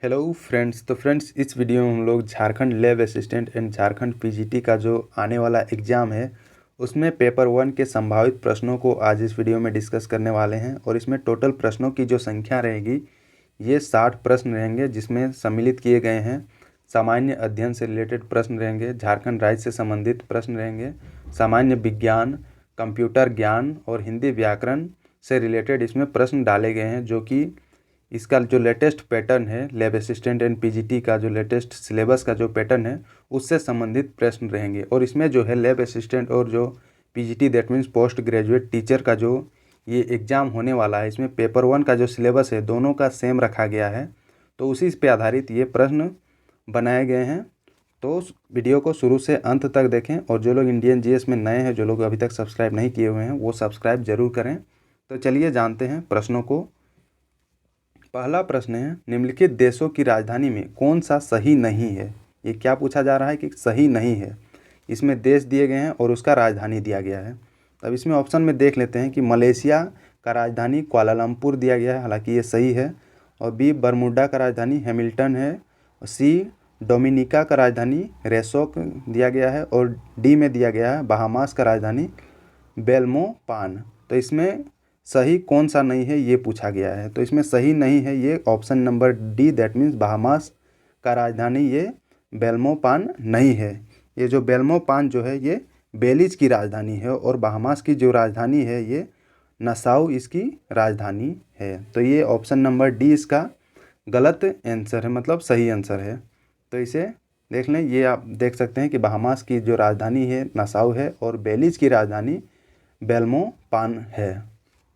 Hello friends. तो friends, इस video में हम लोग Jharkhand lab assistant and Jharkhand PGT का जो आने वाला एग्ज़ाम है उसमें पेपर 1 के संभावित प्रश्नों को आज इस वीडियो में डिस्कस करने वाले हैं। और इसमें टोटल प्रश्नों की जो संख्या रहेगी ये 60 प्रश्न रहेंगे, जिसमें सम्मिलित किए गए हैं सामान्य अध्ययन से रिलेटेड प्रश्न रहेंगे, झारखंड राज्य से संबंधित प्रश्न रहेंगे, सामान्य विज्ञान, कंप्यूटर ज्ञान और हिंदी व्याकरण से रिलेटेड इसमें प्रश्न डाले गए हैं। जो कि इसका जो लेटेस्ट पैटर्न है लैब असिस्टेंट एंड पीजीटी का, जो लेटेस्ट सिलेबस का जो पैटर्न है उससे संबंधित प्रश्न रहेंगे। और इसमें जो है लैब असिस्टेंट और जो PGT that means post graduate teacher का जो ये एग्ज़ाम होने वाला है, इसमें पेपर 1 का जो सिलेबस है दोनों का सेम रखा गया है। तो उसी पे आधारित ये प्रश्न बनाए गए हैं। तो उस वीडियो को शुरू से अंत तक देखें। और जो लोग इंडियन जीएस में नए हैं, जो लोग अभी तक सब्सक्राइब नहीं किए हुए हैं, वो सब्सक्राइब जरूर करें। तो चलिए जानते हैं प्रश्नों को। पहला प्रश्न है, निम्नलिखित देशों की राजधानी में कौन सा सही नहीं है। ये क्या पूछा जा रहा है कि सही नहीं है। इसमें देश दिए गए हैं और उसका राजधानी दिया गया है। अब इसमें ऑप्शन में देख लेते हैं कि मलेशिया का राजधानी कुआलालंपुर दिया गया है, हालांकि ये सही है। और बी, बरमुडा का राजधानी हैमिल्टन है। और सी, डोमिनिका का राजधानी रेसोक दिया गया है। और डी में दिया गया है बहामास का राजधानी बेल्मोपान। तो इसमें सही कौन सा नहीं है ये पूछा गया है। तो इसमें सही नहीं है ये option number D, that means Bahamas का राजधानी ये बेल्मोपान नहीं है। ये जो बेल्मोपान जो है ये बेलीज की राजधानी है और बहामास की जो राजधानी है ये नसाउ इसकी राजधानी है। तो ये ऑप्शन नंबर डी इसका गलत आंसर है, मतलब सही आंसर है। तो इसे देख लें। ये आप देख सकते हैं कि बहामास की जो राजधानी है नसाउ है और बेलीज की राजधानी बेल्मोपान है।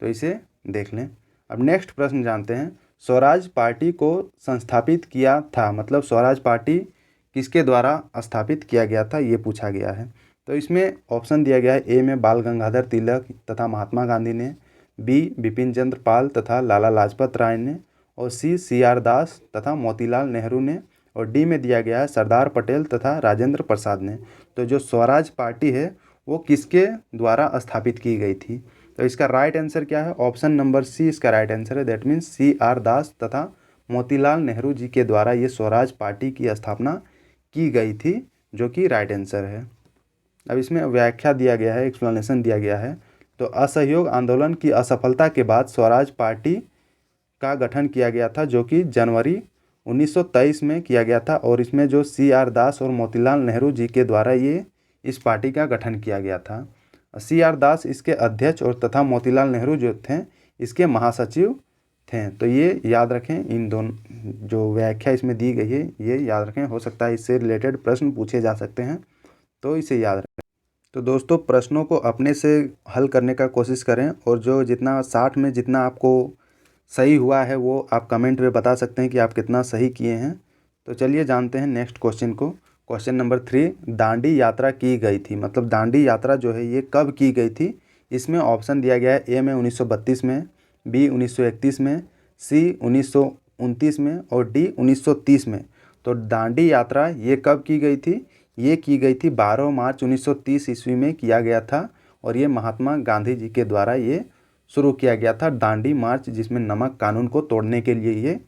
तो इसे देख लें। अब नेक्स्ट प्रश्न जानते हैं, स्वराज पार्टी को संस्थापित किया था, मतलब स्वराज पार्टी किसके द्वारा स्थापित किया गया था ये पूछा गया है। तो इसमें ऑप्शन दिया गया है, ए में बाल गंगाधर तिलक तथा महात्मा गांधी ने, बी बिपिन चंद्र पाल तथा लाला लाजपत राय ने, और सी आर दास तथा मोतीलाल नेहरू ने, और डी में दिया गया है सरदार पटेल तथा राजेंद्र प्रसाद ने। तो जो स्वराज पार्टी है वो किसके द्वारा स्थापित की गई थी। तो इसका राइट आंसर क्या है, ऑप्शन नंबर सी इसका राइट आंसर है। दैट मीन्स सी आर दास तथा मोतीलाल नेहरू जी के द्वारा ये स्वराज पार्टी की स्थापना की गई थी, जो कि राइट आंसर है। अब इसमें व्याख्या दिया गया है, एक्सप्लेनेशन दिया गया है। तो असहयोग आंदोलन की असफलता के बाद स्वराज पार्टी का गठन किया गया था, जो कि जनवरी 1923 में किया गया था। और इसमें जो सी आर दास और मोतीलाल नेहरू जी के द्वारा ये इस पार्टी का गठन किया गया था। सी आर दास इसके अध्यक्ष और तथा मोतीलाल नेहरू जो थे इसके महासचिव थे। तो ये याद रखें, इन दोनों जो व्याख्या इसमें दी गई है ये याद रखें। हो सकता है इससे रिलेटेड प्रश्न पूछे जा सकते हैं, तो इसे याद रखें। तो दोस्तों, प्रश्नों को अपने से हल करने का कोशिश करें। और जो जितना 60 में जितना आपको सही हुआ है वो आप कमेंट में बता सकते हैं कि आप कितना सही किए हैं। तो चलिए जानते हैं नेक्स्ट क्वेश्चन को। क्वेश्चन नंबर 3, दांडी यात्रा की गई थी, मतलब दांडी यात्रा जो है ये कब की गई थी। इसमें ऑप्शन दिया गया है, ए में 1932 में, बी 1931 में, सी 1929 में, और डी 1930 में। तो दांडी यात्रा ये कब की गई थी, ये की गई थी 12 मार्च 1930 ईस्वी में किया गया था। और ये महात्मा गांधी जी के द्वारा ये शुरू किया गया था दांडी मार्च, जिसमें नमक कानून को तोड़ने के लिए ये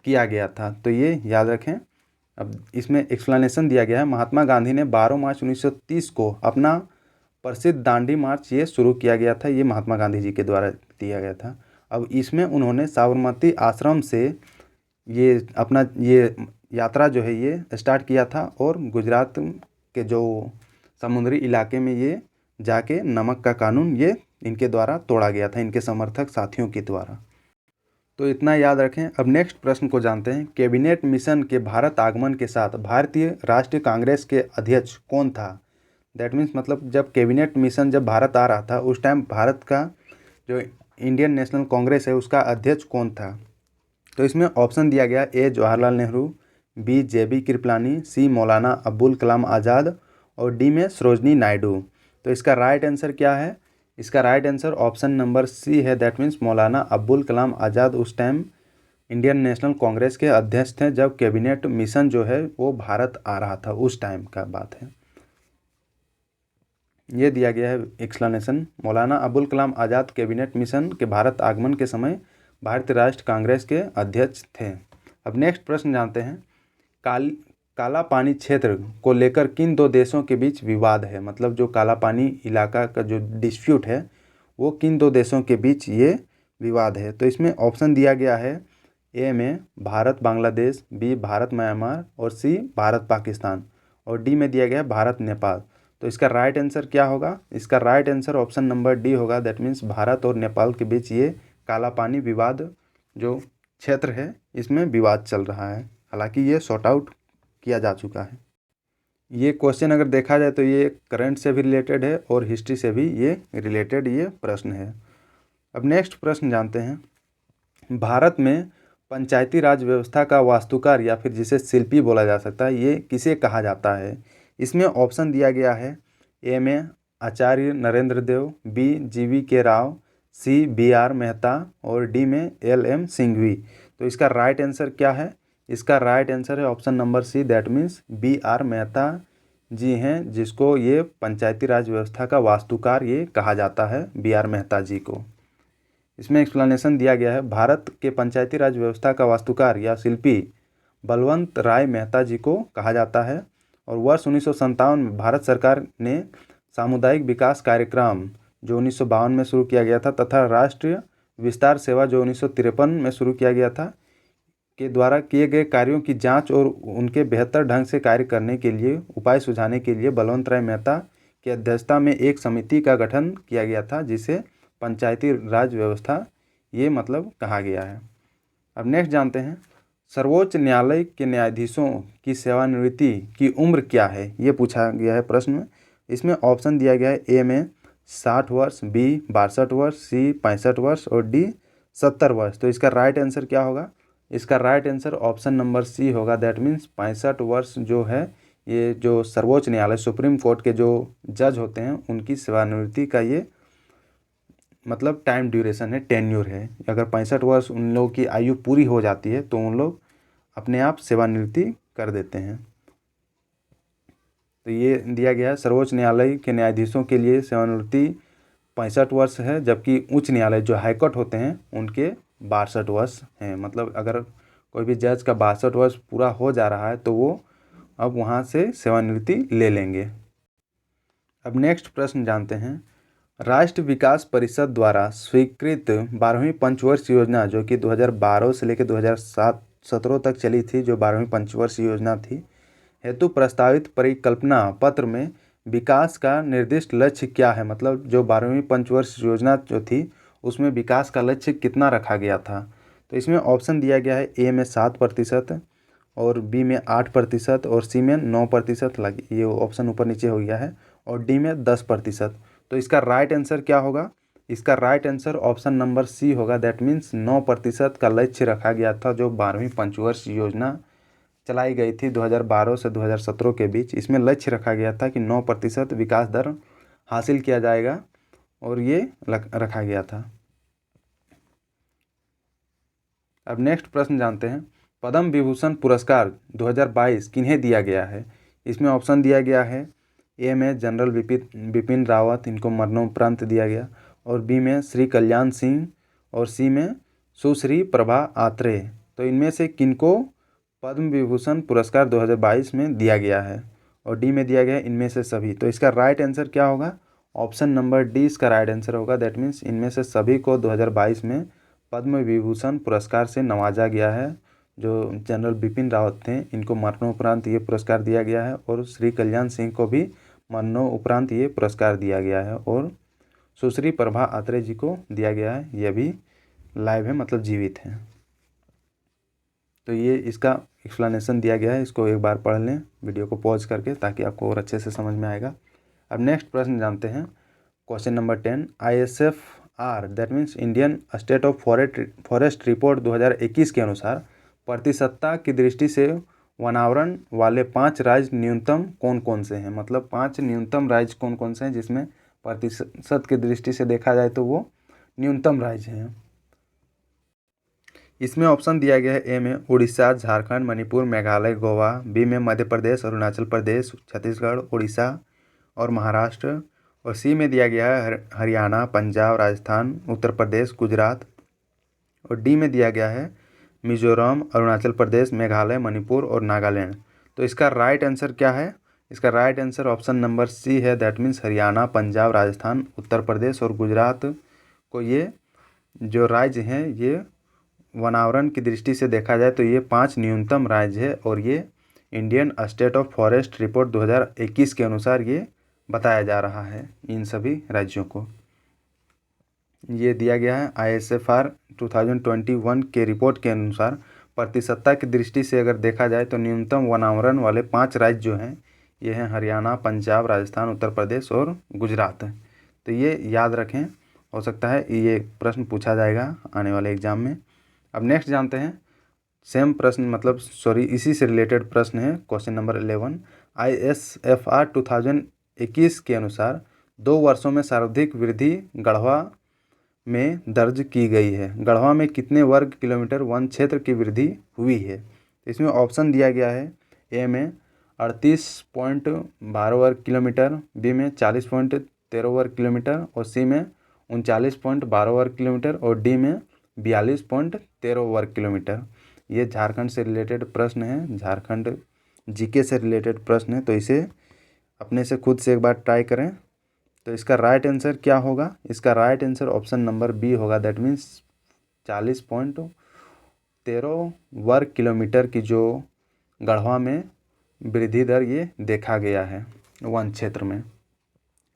किया गया था। तो ये याद रखें। अब इसमें एक्सप्लेनेशन दिया गया है, महात्मा गांधी ने 12 मार्च 1930 को अपना प्रसिद्ध दांडी मार्च ये शुरू किया गया था, ये महात्मा गांधी जी के द्वारा दिया गया था। अब इसमें उन्होंने साबरमती आश्रम से ये अपना ये यात्रा जो है ये स्टार्ट किया था। और गुजरात के जो समुद्री इलाके में ये जाके नमक का कानून ये इनके द्वारा तोड़ा गया था, इनके समर्थक साथियों के द्वारा। तो इतना याद रखें। अब नेक्स्ट प्रश्न को जानते हैं, कैबिनेट मिशन के भारत आगमन के साथ भारतीय राष्ट्रीय कांग्रेस के अध्यक्ष कौन था। दैट मीन्स मतलब जब कैबिनेट मिशन जब भारत आ रहा था उस टाइम भारत का जो इंडियन नेशनल कांग्रेस है उसका अध्यक्ष कौन था। तो इसमें ऑप्शन दिया गया, ए जवाहरलाल नेहरू, बी जेबी कृपलानी, सी मौलाना अबुल कलाम आज़ाद, और डी में सरोजनी नायडू। तो इसका राइट आंसर क्या है, इसका right answer option number C है। दैट मीन्स मौलाना अबुल कलाम आज़ाद उस टाइम इंडियन नेशनल कांग्रेस के अध्यक्ष थे जब कैबिनेट मिशन जो है वो भारत आ रहा था, उस टाइम का बात है। ये दिया गया है explanation, Maulana Abul Kalam Azad cabinet mission के भारत आगमन के समय भारतीय राष्ट्रीय कांग्रेस के अध्यक्ष थे। अब नेक्स्ट प्रश्न जानते हैं, काला पानी क्षेत्र को लेकर किन दो देशों के बीच विवाद है। मतलब जो काला पानी इलाका का जो डिस्प्यूट है वो किन दो देशों के बीच ये विवाद है। तो इसमें ऑप्शन दिया गया है, ए में भारत बांग्लादेश, बी भारत म्यांमार और सी भारत पाकिस्तान, और डी में दिया गया है भारत नेपाल। तो इसका राइट आंसर क्या होगा? इसका right answer option number D होगा। दैट मीन्स भारत और नेपाल के बीच ये काला पानी विवाद जो क्षेत्र है इसमें विवाद चल रहा है। हालांकि ये सॉर्ट आउट किया जा चुका है। ये क्वेश्चन अगर देखा जाए तो ये करंट से भी रिलेटेड है और हिस्ट्री से भी ये रिलेटेड ये प्रश्न है। अब नेक्स्ट प्रश्न जानते हैं, भारत में पंचायती राज व्यवस्था का वास्तुकार या फिर जिसे शिल्पी बोला जा सकता है ये किसे कहा जाता है। इसमें ऑप्शन दिया गया है, ए में आचार्य नरेंद्र देव, B G V K Rao, C B R Mehta और डी में एल एम सिंघवी। तो इसका राइट आंसर क्या है? इसका राइट आंसर है option number C, that means B R Mehta ji हैं, जिसको ये पंचायती राज व्यवस्था का वास्तुकार ये कहा जाता है, बी आर मेहता जी को। इसमें एक्सप्लेनेशन दिया गया है, भारत के पंचायती राज व्यवस्था का वास्तुकार या शिल्पी बलवंत राय मेहता जी को कहा जाता है। और वर्ष 1957 में भारत सरकार ने सामुदायिक विकास कार्यक्रम जो 1952 में शुरू किया गया था तथा राष्ट्रीय विस्तार सेवा जो 1953 में शुरू किया गया था के द्वारा किए गए कार्यों की जांच और उनके बेहतर ढंग से कार्य करने के लिए उपाय सुझाने के लिए बलवंत राय मेहता की अध्यक्षता में एक समिति का गठन किया गया था, जिसे पंचायती राज व्यवस्था ये मतलब कहा गया है। अब नेक्स्ट जानते हैं, सर्वोच्च न्यायालय के न्यायाधीशों की सेवानिवृत्ति की उम्र क्या है, ये पूछा गया है प्रश्न में। इसमें ऑप्शन दिया गया है, ए में 60 वर्ष, बी 62 वर्ष, सी 65 वर्ष और डी 70 वर्ष। तो इसका राइट आंसर क्या होगा? इसका right answer option number C होगा। दैट मीन्स 65 वर्ष जो है ये जो सर्वोच्च न्यायालय सुप्रीम कोर्ट के जो जज होते हैं उनकी सेवानिवृत्ति का ये मतलब टाइम ड्यूरेशन है, टेन्योर है। अगर 65 वर्ष उन लोगों की आयु पूरी हो जाती है तो उन लोग अपने आप सेवानिवृत्ति कर देते हैं। तो ये दिया गया है, सर्वोच्च न्यायालय के न्यायाधीशों के लिए सेवानिवृत्ति 65 वर्ष है, जबकि उच्च न्यायालय जो हाईकोर्ट होते हैं उनके 62 वर्ष हैं। मतलब अगर कोई भी जज का 62 वर्ष पूरा हो जा रहा है तो वो अब वहाँ से सेवानिवृत्ति ले लेंगे। अब नेक्स्ट प्रश्न जानते हैं, राष्ट्रीय विकास परिषद द्वारा स्वीकृत 12वीं पंचवर्षीय योजना जो कि 2012 से लेकर 2017 तक चली थी, जो 12वीं पंचवर्षीय योजना थी, हेतु प्रस्तावित परिकल्पना पत्र में विकास का निर्दिष्ट लक्ष्य क्या है। मतलब जो 12वीं पंचवर्षीय योजना जो थी उसमें विकास का लक्ष्य कितना रखा गया था। तो इसमें ऑप्शन दिया गया है, ए में 7% और बी में 8% और सी में 9% लगी, ये ऑप्शन ऊपर नीचे हो गया है, और डी में 10%। तो इसका राइट आंसर क्या होगा? इसका right answer option number C होगा। दैट मीन्स 9% का लक्ष्य रखा गया था जो 12वीं पंचवर्षीय योजना चलाई गई थी 2012 से 2017 के बीच। इसमें लक्ष्य रखा गया था कि 9% विकास दर हासिल किया जाएगा और ये रखा गया था। अब नेक्स्ट प्रश्न जानते हैं, पद्म विभूषण पुरस्कार 2022 किन्हें दिया गया है। इसमें ऑप्शन दिया गया है, ए में जनरल बिपिन रावत, इनको मरणोपरांत दिया गया, और बी में श्री कल्याण सिंह और सी में सुश्री प्रभा आत्रे। तो इनमें से किनको पद्म विभूषण पुरस्कार 2022 में दिया गया है, और डी में दिया गया है इनमें से सभी। तो इसका राइट आंसर क्या होगा? ऑप्शन नंबर डी इसका राइट आंसर होगा। दैट मीन्स इनमें से सभी को 2022 में पद्म विभूषण पुरस्कार से नवाजा गया है। जो जनरल बिपिन रावत थे इनको मरणोपरांत ये पुरस्कार दिया गया है, और श्री कल्याण सिंह को भी मरणोपरांत ये पुरस्कार दिया गया है, और सुश्री प्रभा आत्रे जी को दिया गया है। ये भी लाइव है, मतलब जीवित हैं। तो ये इसका एक्सप्लेनेशन दिया गया है, इसको एक बार पढ़ लें वीडियो को पॉज करके, ताकि आपको और अच्छे से समझ में आएगा। अब नेक्स्ट प्रश्न जानते हैं, question number 10, ISFR that means Indian state of forest report 2021 के अनुसार प्रतिशतता की दृष्टि से वनावरण वाले 5 राज्य न्यूनतम कौन कौन से हैं। मतलब 5 न्यूनतम राज्य कौन कौन से हैं जिसमें प्रतिशत की दृष्टि से देखा जाए तो वो न्यूनतम राज्य हैं। इसमें ऑप्शन दिया गया है, ए में उड़ीसा, झारखंड, मणिपुर, मेघालय, गोवा, बी में मध्य प्रदेश, अरुणाचल प्रदेश, छत्तीसगढ़, उड़ीसा और महाराष्ट्र, और सी में दिया गया है हरियाणा, पंजाब, राजस्थान, उत्तर प्रदेश, गुजरात, और डी में दिया गया है मिजोरम, अरुणाचल प्रदेश, मेघालय, मणिपुर और नागालैंड। तो इसका राइट आंसर क्या है? इसका right answer option number C है, दैट मीन्स हरियाणा, पंजाब, राजस्थान, उत्तर प्रदेश और गुजरात को ये जो राज्य हैं ये वनावरण की दृष्टि से देखा जाए तो ये 5 न्यूनतम राज्य है और ये Indian state of forest report 2021 के अनुसार ये बताया जा रहा है इन सभी राज्यों को। ये दिया गया है ISFR 2021 के रिपोर्ट के अनुसार प्रतिशतता की दृष्टि से अगर देखा जाए तो न्यूनतम वनावरण वाले 5 राज्य जो हैं ये हैं हरियाणा, पंजाब, राजस्थान, उत्तर प्रदेश और गुजरात। तो ये याद रखें, हो सकता है ये प्रश्न पूछा जाएगा आने वाले एग्जाम में। अब नेक्स्ट जानते हैं, सेम प्रश्न मतलब इसी से रिलेटेड प्रश्न है क्वेश्चन नंबर 11। ISFR 2021 के अनुसार 2 वर्षों में सर्वाधिक वृद्धि गढ़वा में दर्ज की गई है। गढ़वा में कितने वर्ग किलोमीटर वन क्षेत्र की वृद्धि हुई है? इसमें ऑप्शन दिया गया है, ए में 38.12 वर्ग किलोमीटर, बी में 40.13 वर्ग किलोमीटर और सी में 39.12 वर्ग किलोमीटर और डी में 42.13 वर्ग किलोमीटर। ये झारखंड से रिलेटेड प्रश्न है, झारखंड जीके से रिलेटेड प्रश्न है, तो इसे अपने से खुद से एक बार ट्राई करें। तो इसका राइट आंसर क्या होगा? इसका right answer option number B होगा, दैट मीन्स 40.13 वर्ग किलोमीटर की जो गढ़वा में वृद्धि दर ये देखा गया है वन क्षेत्र में,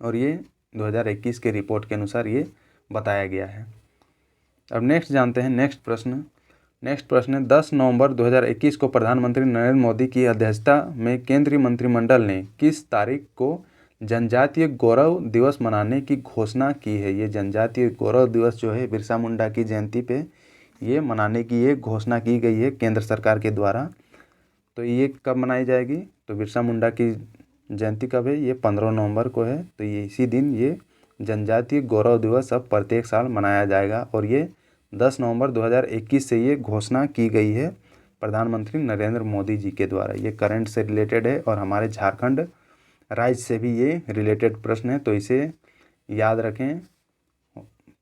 और ये 2021 के रिपोर्ट के अनुसार ये बताया गया है। अब नेक्स्ट जानते हैं नेक्स्ट प्रश्न है 10 नवंबर 2021 को प्रधानमंत्री नरेंद्र मोदी की अध्यक्षता में केंद्रीय मंत्रिमंडल ने किस तारीख को जनजातीय गौरव दिवस मनाने की घोषणा की है? ये जनजातीय गौरव दिवस जो है बिरसा मुंडा की जयंती पे ये मनाने की ये घोषणा की गई है केंद्र सरकार के द्वारा। तो ये कब मनाई जाएगी? तो बिरसा मुंडा की जयंती कब है? ये 15 नवंबर को है। तो ये इसी दिन ये जनजातीय गौरव दिवस अब प्रत्येक साल मनाया जाएगा और ये 10 नवंबर 2021 से ये घोषणा की गई है प्रधानमंत्री नरेंद्र मोदी जी के द्वारा। ये करंट से रिलेटेड है और हमारे झारखंड राज्य से भी ये रिलेटेड प्रश्न है, तो इसे याद रखें,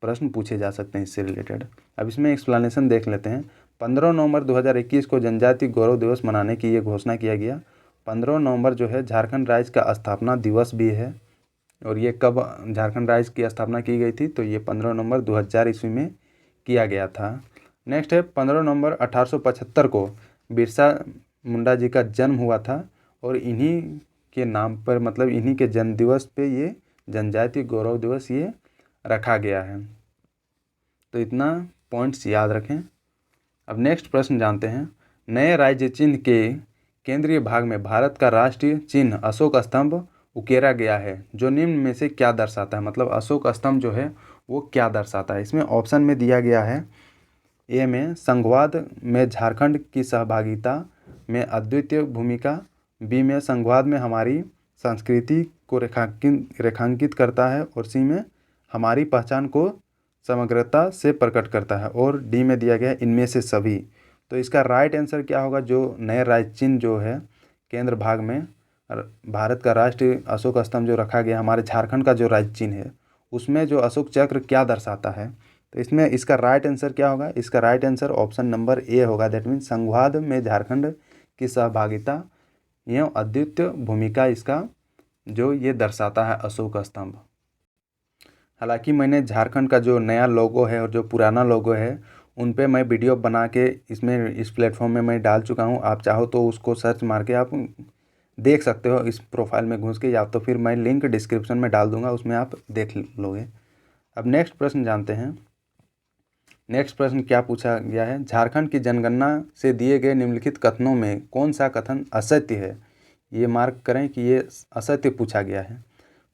प्रश्न पूछे जा सकते हैं इससे रिलेटेड। अब इसमें एक्सप्लेनेशन देख लेते हैं। 15 नवंबर 2021 को जनजातीय गौरव दिवस मनाने की ये घोषणा किया गया। 15 नवंबर जो है झारखंड राज्य का स्थापना दिवस भी है। और ये कब झारखंड राज्य की स्थापना की गई थी? तो ये 15 नवंबर 2000 ईस्वी में किया गया था। नेक्स्ट है 15 नवंबर 1875 को बिरसा मुंडा जी का जन्म हुआ था और इन्हीं के नाम पर मतलब इन्हीं के जन्म दिवस पे ये जनजातीय गौरव दिवस ये रखा गया है। तो इतना पॉइंट्स याद रखें। अब नेक्स्ट प्रश्न जानते हैं, नए राज्य चिन्ह के केंद्रीय भाग में भारत का राष्ट्रीय चिन्ह अशोक स्तंभ उकेरा गया है, जो निम्न में से क्या दर्शाता है? मतलब अशोक स्तंभ जो है वो क्या दर्शाता है? इसमें ऑप्शन में दिया गया है, ए में संघवाद में झारखंड की सहभागिता में अद्वितीय भूमिका, बी में संघवाद में हमारी संस्कृति को रेखांकित करता है और सी में हमारी पहचान को समग्रता से प्रकट करता है और डी में दिया गया है इनमें से सभी। तो इसका राइट आंसर क्या होगा? जो नए राज्य चिन्ह जो है केंद्र भाग में भारत का राष्ट्रीय अशोक स्तंभ जो रखा गया हमारे झारखंड का जो राज्य चिन्ह है उसमें जो अशोक चक्र क्या दर्शाता है? तो इसमें इसका राइट आंसर क्या होगा? इसका राइट आंसर ऑप्शन नंबर ए होगा, दैट मीन्स संघवाद में झारखंड की सहभागिता एवं अद्वितीय भूमिका इसका जो ये दर्शाता है अशोक स्तंभ। हालांकि मैंने झारखंड का जो नया लोगो है और जो पुराना लोगो है उन पे मैं वीडियो बना के इसमें इस प्लेटफॉर्म में मैं डाल चुका हूँ। आप चाहो तो उसको सर्च मार के आप देख सकते हो इस प्रोफाइल में घुस के, या तो फिर मैं लिंक डिस्क्रिप्शन में डाल दूंगा, उसमें आप देख लोगे। अब नेक्स्ट प्रश्न जानते हैं। नेक्स्ट प्रश्न क्या पूछा गया है, झारखंड की जनगणना से दिए गए निम्नलिखित कथनों में कौन सा कथन असत्य है? ये मार्क करें कि ये असत्य पूछा गया है।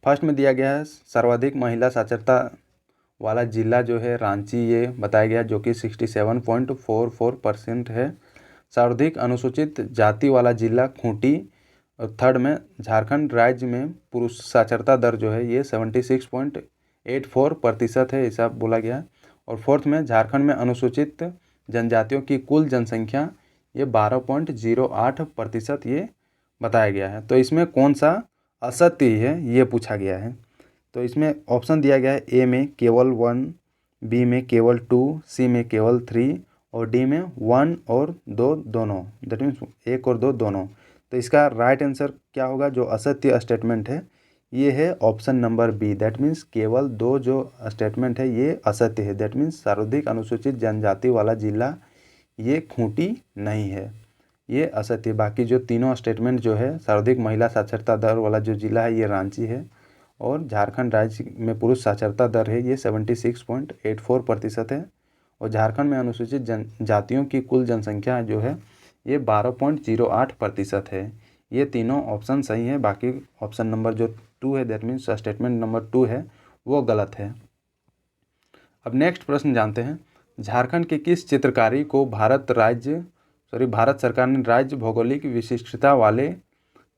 फर्स्ट में दिया गया है सर्वाधिक महिला साक्षरता वाला जिला जो है रांची, ये बताया गया जो कि 67.44% है। सर्वाधिक अनुसूचित जाति वाला जिला खूंटी, और थर्ड में झारखंड राज्य में पुरुष साक्षरता दर जो है ये 76.84% है, ऐसा बोला गया। और फोर्थ में झारखंड में अनुसूचित जनजातियों की कुल जनसंख्या ये 12.08% ये बताया गया है। तो इसमें कौन सा असत्य है ये पूछा गया है। तो इसमें ऑप्शन दिया गया है, ए में केवल 1, बी में केवल 2, सी में केवल 3 और डी में 1 और 2 दोनों, दैट मीन्स 1 और 2 दोनों। तो इसका राइट आंसर क्या होगा? जो असत्य स्टेटमेंट है ये है option number B, that means केवल 2 जो स्टेटमेंट है ये असत्य है। दैट मीन्स सर्वाधिक अनुसूचित जनजाति वाला जिला ये खूंटी नहीं है, ये असत्य। बाकी जो तीनों स्टेटमेंट जो है, सर्वाधिक महिला साक्षरता दर वाला जो जिला है ये रांची है, और झारखंड राज्य में पुरुष साक्षरता दर है ये 76.84% है, और झारखंड में अनुसूचित जनजातियों की कुल जनसंख्या जो है ये 12.08% है। ये तीनों ऑप्शन सही है, बाकी ऑप्शन नंबर जो 2 है, दैट मीन्स स्टेटमेंट नंबर 2 है वो गलत है। अब नेक्स्ट प्रश्न जानते हैं, झारखंड के किस चित्रकारी को भारत सरकार ने राज्य भौगोलिक विशिष्टता वाले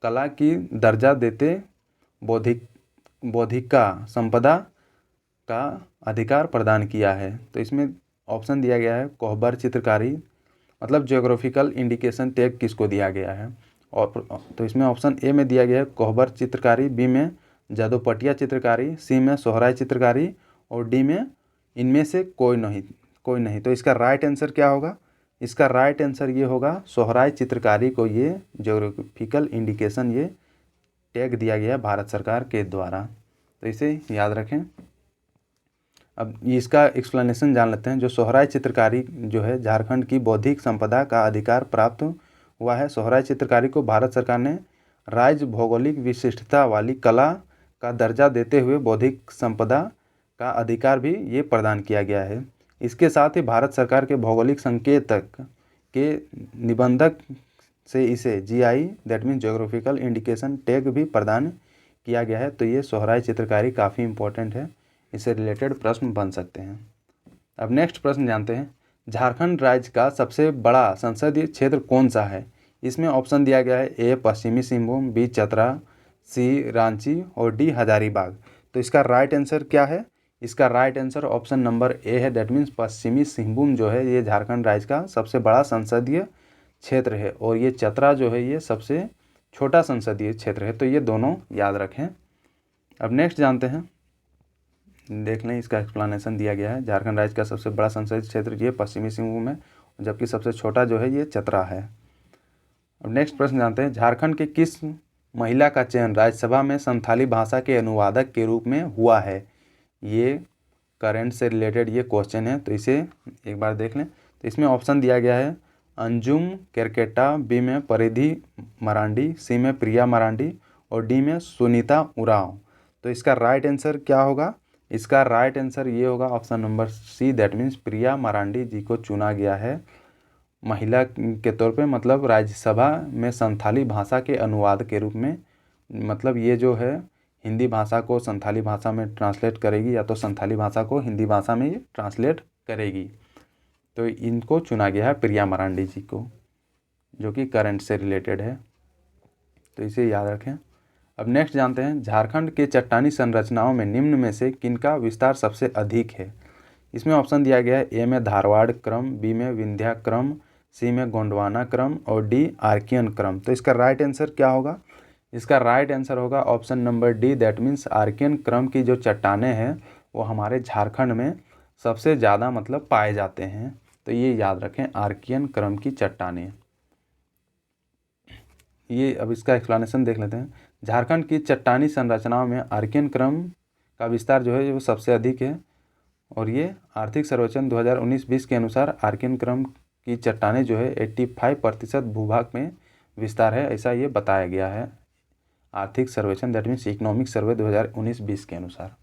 कला की दर्जा देते बौद्धिका संपदा का अधिकार प्रदान किया है? तो इसमें ऑप्शन दिया गया है कोहबर चित्रकारी, मतलब ज्योग्राफिकल इंडिकेशन टैग किसको दिया गया है? और तो इसमें ऑप्शन ए में दिया गया है कोहबर चित्रकारी, बी में जादोपटिया चित्रकारी, सी में सोहराय चित्रकारी, और डी में इनमें से कोई नहीं। तो इसका राइट आंसर क्या होगा? इसका राइट आंसर ये होगा सोहराय चित्रकारी को ये ज्योग्राफिकल इंडिकेशन ये टैग दिया गया भारत सरकार के द्वारा, तो इसे याद रखें। अब इसका एक्सप्लेनेशन जान लेते हैं। जो सोहराय चित्रकारी जो है झारखंड की बौद्धिक संपदा का अधिकार प्राप्त हुआ है। सोहराय चित्रकारी को भारत सरकार ने राज्य भौगोलिक विशिष्टता वाली कला का दर्जा देते हुए बौद्धिक संपदा का अधिकार भी ये प्रदान किया गया है। इसके साथ ही भारत सरकार के भौगोलिक संकेतक के निबंधक से इसे GI that means geographical indication tag भी प्रदान किया गया है। तो ये सोहराय चित्रकारी काफ़ी इंपॉर्टेंट है, इससे रिलेटेड प्रश्न बन सकते हैं। अब नेक्स्ट प्रश्न जानते हैं, झारखंड राज्य का सबसे बड़ा संसदीय क्षेत्र कौन सा है? इसमें ऑप्शन दिया गया है ए पश्चिमी सिंहभूम, बी चतरा, सी रांची और डी हजारीबाग। तो इसका राइट आंसर क्या है? इसका राइट आंसर ऑप्शन नंबर ए है, दैट मीन्स पश्चिमी सिंहभूम जो है ये झारखंड राज्य का सबसे बड़ा संसदीय क्षेत्र है, और ये चतरा जो है ये सबसे छोटा संसदीय क्षेत्र है। तो ये दोनों याद रखें। अब नेक्स्ट जानते हैं, देख लें इसका एक्सप्लेनेशन दिया गया है। झारखंड राज्य का सबसे बड़ा संसदीय क्षेत्र ये पश्चिमी सिंहभूम है, जबकि सबसे छोटा जो है ये चतरा है। अब नेक्स्ट प्रश्न जानते हैं, झारखंड के किस महिला का चयन राज्यसभा में संथाली भाषा के अनुवादक के रूप में हुआ है? ये करंट से रिलेटेड ये क्वेश्चन है, तो इसे एक बार देख लें। तो इसमें ऑप्शन दिया गया है अंजुम केरकेटा, बी में परिधि मरांडी, सी में प्रिया मरांडी और डी में सुनीता उरांव। तो इसका राइट आंसर क्या होगा? इसका राइट आंसर ये होगा option number C, that means Priya Marandi ji को चुना गया है महिला के तौर पे, मतलब राज्यसभा में संथाली भाषा के अनुवाद के रूप में। मतलब ये जो है हिंदी भाषा को संथाली भाषा में ट्रांसलेट करेगी, या तो संथाली भाषा को हिंदी भाषा में ये ट्रांसलेट करेगी। तो इनको चुना गया है प्रिया मरांडी जी को, जो कि करंट से रिलेटेड है, तो इसे याद रखें। अब नेक्स्ट जानते हैं, झारखंड के चट्टानी संरचनाओं में निम्न में से किनका विस्तार सबसे अधिक है? इसमें ऑप्शन दिया गया है ए में धारवाड़ क्रम, बी में विंध्या क्रम, सी में गोंडवाना क्रम और डी आर्कियन क्रम। तो इसका राइट आंसर क्या होगा? इसका राइट आंसर होगा option number D, that means Archaean क्रम की जो चट्टानें हैं वो हमारे झारखंड में सबसे ज़्यादा मतलब पाए जाते हैं। तो ये याद रखें, आर्कियन क्रम की चट्टानें। ये अब इसका एक्सप्लेनेशन देख लेते हैं। झारखंड की चट्टानी संरचनाओं में आर्कियन क्रम का विस्तार जो है वो सबसे अधिक है, और ये आर्थिक सर्वेक्षण 2019-20 के अनुसार आर्कियन क्रम की चट्टानें जो है 85% भूभाग में विस्तार है, ऐसा ये बताया गया है आर्थिक सर्वेक्षण दैट मीन्स इकोनॉमिक सर्वे 2019-20 के अनुसार।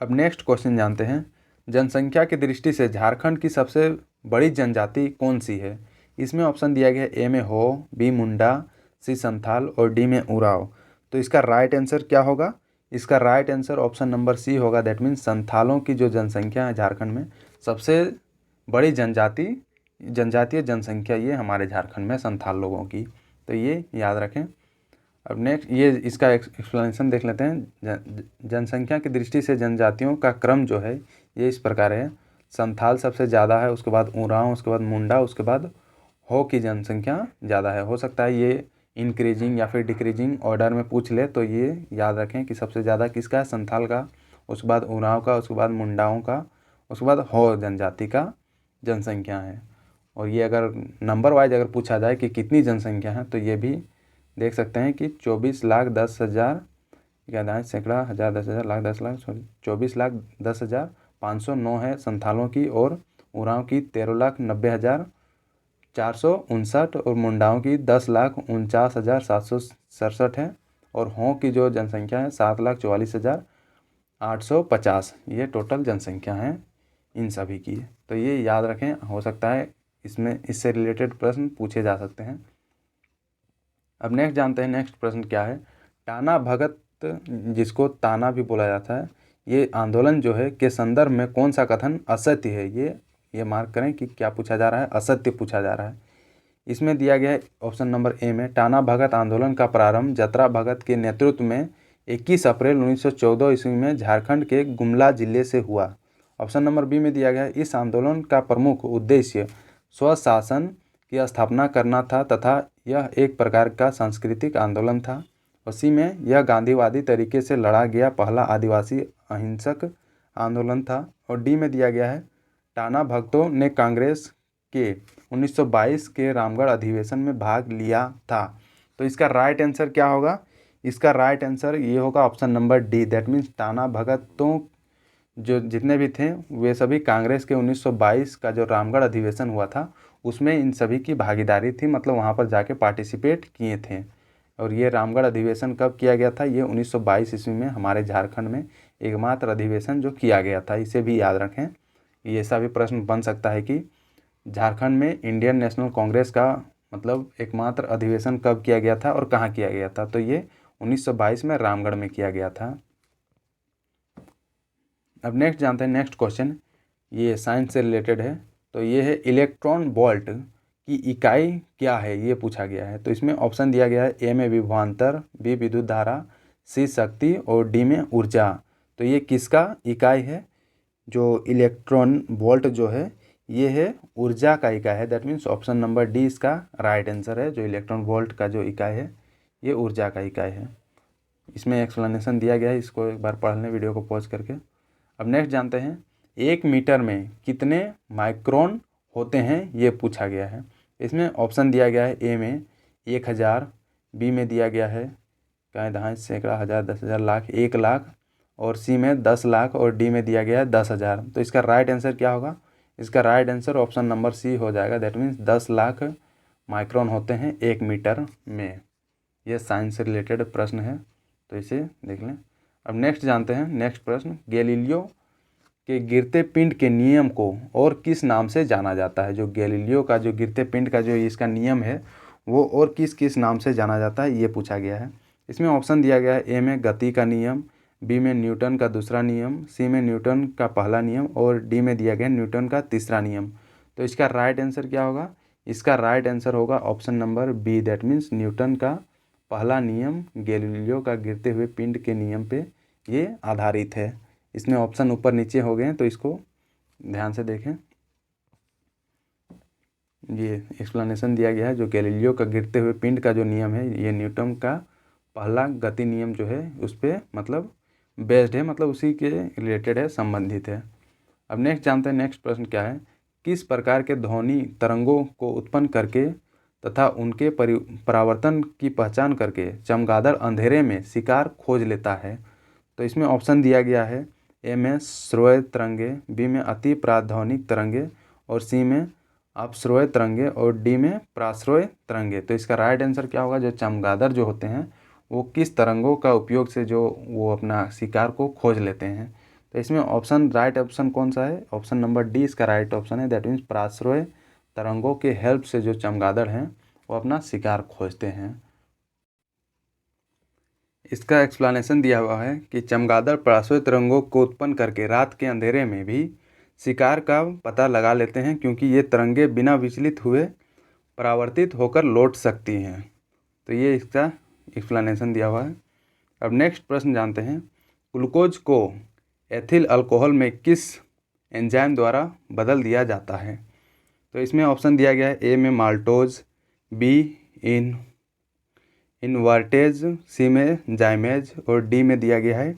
अब नेक्स्ट क्वेश्चन जानते हैं, जनसंख्या की दृष्टि से झारखंड की सबसे बड़ी जनजाति कौन सी है? इसमें ऑप्शन दिया गया है ए में हो, बी मुंडा, सी संथाल और डी में उराव। तो इसका राइट आंसर क्या होगा? इसका right answer option number C होगा, दैट मीन्स संथालों की जो जनसंख्या है झारखंड में सबसे बड़ी जनजातीय जनसंख्या ये हमारे झारखंड में संथाल लोगों की, तो ये याद रखें। अब नेक्स्ट ये इसका एक्सप्लेनेशन देख लेते हैं। जनसंख्या की दृष्टि से जनजातियों का क्रम जो है ये इस प्रकार है, संथाल सबसे ज़्यादा है, उसके बाद उरांव, उसके बाद मुंडा, उसके बाद हो की जनसंख्या ज़्यादा है। हो सकता है ये इंक्रीजिंग या फिर डिक्रीजिंग ऑर्डर में पूछ ले, तो ये याद रखें कि सबसे ज़्यादा किसका है? संथाल का, उसके बाद उरांव का, उसके बाद मुंडाओं का, उसके बाद हो जनजाति का जनसंख्या है। और ये अगर नंबर वाइज अगर पूछा जाए कि कितनी जनसंख्या है तो ये भी देख सकते हैं कि 24,10,000 क्या दाएँ सैकड़ा हज़ार 10,000 लाख 10 लाख 24,10,509 है संथालों की, और उरांव की 13,90,459 और मुंडाओं की 10,49,767 है, और हों की जो जनसंख्या है 7,44,850। ये टोटल जनसंख्या है इन सभी की। तो ये याद रखें, हो सकता है इसमें इससे रिलेटेड प्रश्न पूछे जा सकते हैं। अब नेक्स्ट जानते हैं नेक्स्ट प्रश्न क्या है। टाना भगत, जिसको ताना भी बोला जाता है, ये आंदोलन जो है के संदर्भ में कौन सा कथन असत्य है। ये मार्क करें कि क्या पूछा जा रहा है, असत्य पूछा जा रहा है। इसमें दिया गया है ऑप्शन नंबर ए में, टाना भगत आंदोलन का प्रारंभ जतरा भगत के नेतृत्व में 21 अप्रैल 1914 ईस्वी में झारखंड के गुमला जिले से हुआ। ऑप्शन नंबर बी में दिया गया है, इस आंदोलन का प्रमुख उद्देश्य स्वशासन की स्थापना करना था तथा यह एक प्रकार का सांस्कृतिक आंदोलन था। उसी में यह गांधीवादी तरीके से लड़ा गया पहला आदिवासी अहिंसक आंदोलन था। और डी में दिया गया है, टाना भगतों ने कांग्रेस के 1922 के रामगढ़ अधिवेशन में भाग लिया था। तो इसका राइट आंसर क्या होगा? इसका राइट आंसर ये होगा option number D, that means Tana भगतों जो जितने भी थे वे सभी कांग्रेस के 1922 का जो रामगढ़ अधिवेशन हुआ था उसमें इन सभी की भागीदारी थी, मतलब वहाँ पर जाके पार्टिसिपेट किए थे। और ये रामगढ़ अधिवेशन कब किया गया था? ये 1922 ईस्वी में हमारे झारखंड में एकमात्र अधिवेशन जो किया गया था। इसे भी याद रखें। ये ऐसा भी प्रश्न बन सकता है कि झारखंड में इंडियन नेशनल कांग्रेस का मतलब एकमात्र अधिवेशन कब किया गया था और कहाँ किया गया था? तो ये 1922 में रामगढ़ में किया गया था। अब नेक्स्ट जानते हैं नेक्स्ट क्वेश्चन, ये साइंस से रिलेटेड है। तो ये है इलेक्ट्रॉन वोल्ट की इकाई क्या है, ये पूछा गया है। तो इसमें ऑप्शन दिया गया है, ए में विभवांतर, बी विद्युत धारा, सी शक्ति और डी में ऊर्जा। तो ये किसका इकाई है? जो इलेक्ट्रॉन वोल्ट जो है ये है ऊर्जा का इकाई है। That means option number D इसका राइट आंसर है। जो इलेक्ट्रॉन वोल्ट का जो इकाई है ये ऊर्जा का इकाई है। इसमें एक्सप्लेनेशन दिया गया है, इसको एक बार पढ़ लें वीडियो को पॉज करके। अब नेक्स्ट जानते हैं, 1 मीटर में कितने माइक्रोन होते हैं, ये पूछा गया है। इसमें ऑप्शन दिया गया है, ए में 1000, बी में दिया गया है क्या दहाई सैकड़ा हज़ार 10,000 लाख 1 लाख, और सी में 10 लाख, और डी में दिया गया है 10,000। तो इसका राइट आंसर क्या होगा? इसका right answer option number C हो जाएगा। दैट मीन्स 10 लाख माइक्रोन होते हैं 1 मीटर में। यह साइंस से रिलेटेड प्रश्न है, तो इसे देख लें। अब नेक्स्ट जानते हैं नेक्स्ट प्रश्न, गैलीलियो के गिरते पिंड के नियम को और किस नाम से जाना जाता है? जो गैलीलियो का जो गिरते पिंड का जो इसका नियम है वो और किस किस नाम से जाना जाता है, ये पूछा गया है। इसमें ऑप्शन दिया गया है, ए में गति का नियम, बी में न्यूटन का दूसरा नियम, सी में न्यूटन का पहला नियम, और डी में दिया गया न्यूटन का तीसरा नियम। तो इसका राइट आंसर क्या होगा? इसका राइट आंसर होगा option number B, that means Newton का पहला नियम गैलीलियो का गिरते हुए पिंड के नियम पे ये आधारित है। इसमें ऑप्शन ऊपर नीचे हो गए हैं तो इसको ध्यान से देखें। ये एक्सप्लेनेशन दिया गया है, जो गैलीलियो का गिरते हुए पिंड का जो नियम है ये न्यूटन का पहला गति नियम जो है उस पर मतलब बेस्ड है, मतलब उसी के रिलेटेड है, संबंधित है। अब नेक्स्ट जानते हैं नेक्स्ट प्रश्न क्या है, किस प्रकार के ध्वनि तरंगों को उत्पन्न करके तथा उनके परावर्तन की पहचान करके चमगादड़ अंधेरे में शिकार खोज लेता है? तो इसमें ऑप्शन दिया गया है, ए में श्रोय तरंगे, बी में अति प्राध्वनिक तरंगे, और सी में अपश्रोय तरंगे, और डी में प्राश्रोय तरंगे। तो इसका राइट आंसर क्या होगा? जो चमगादड़ जो होते हैं वो किस तरंगों का उपयोग से जो वो अपना शिकार को खोज लेते हैं? तो इसमें ऑप्शन राइट ऑप्शन कौन सा है? ऑप्शन नंबर डी इसका राइट ऑप्शन है। दैट मीन्स प्राश्रोय तरंगों के हेल्प से जो चमगादड़ हैं वो अपना शिकार खोजते हैं। इसका एक्सप्लेनेशन दिया हुआ है कि चमगादड़ प्राश्रोय तरंगों को उत्पन्न करके रात के अंधेरे में भी शिकार का पता लगा लेते हैं, क्योंकि ये तरंगे बिना विचलित हुए परावर्तित होकर लौट सकती हैं। तो ये इसका एक्सप्लेनेशन दिया हुआ है। अब नेक्स्ट प्रश्न जानते हैं, ग्लूकोज को एथिल अल्कोहल में किस एंजाइम द्वारा बदल दिया जाता है? तो इसमें ऑप्शन दिया गया है, ए में माल्टोज, बी इनवर्टेज, सी में जाइमेज, और डी में दिया गया है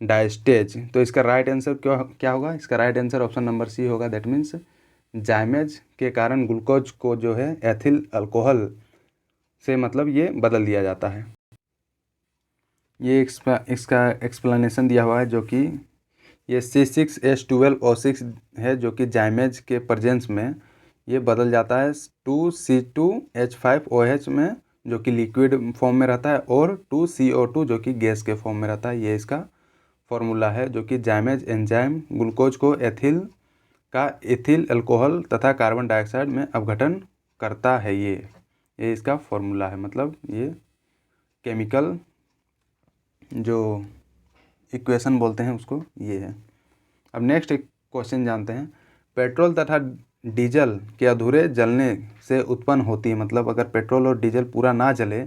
डायस्टेज। तो इसका राइट आंसर क्या होगा? इसका right answer option number C होगा। दैट मीन्स जाइमेज के कारण ग्लूकोज को जो है एथिल अल्कोहल से मतलब ये बदल दिया जाता है। ये इसका एक्सप्लेनेशन दिया हुआ है, जो कि ये C6H12O6 है, जो कि जाइमेज के प्रेजेंस में ये बदल जाता है 2C2H5OH में, जो कि लिक्विड फॉर्म में रहता है, और 2CO2 जो कि गैस के फॉर्म में रहता है। ये इसका फॉर्मूला है, जो कि जाइमेज एंजाइम ग्लूकोज को एथिल अल्कोहल तथा कार्बन डाइऑक्साइड में अपघटन करता है। ये इसका फॉर्मूला है, मतलब ये केमिकल जो इक्वेशन बोलते हैं उसको ये है। अब नेक्स्ट एक क्वेश्चन जानते हैं। पेट्रोल तथा डीजल के अधूरे जलने से उत्पन्न होती है, मतलब अगर पेट्रोल और डीजल पूरा ना जले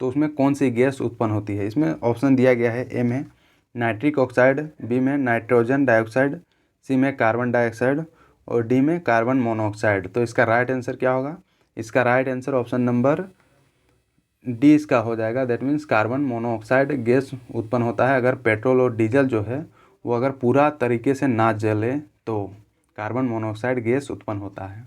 तो उसमें कौन सी गैस उत्पन्न होती है। इसमें ऑप्शन दिया गया है, ए में नाइट्रिक ऑक्साइड, बी में नाइट्रोजन डाइऑक्साइड, सी में कार्बन डाइऑक्साइड और डी में कार्बन मोनोऑक्साइड। तो इसका राइट आंसर क्या होगा? इसका right answer option number D इसका हो जाएगा। That means carbon monoxide gas उत्पन्न होता है अगर पेट्रोल और डीजल जो है वो अगर पूरा तरीके से ना जले तो कार्बन मोनोऑक्साइड गैस उत्पन्न होता है।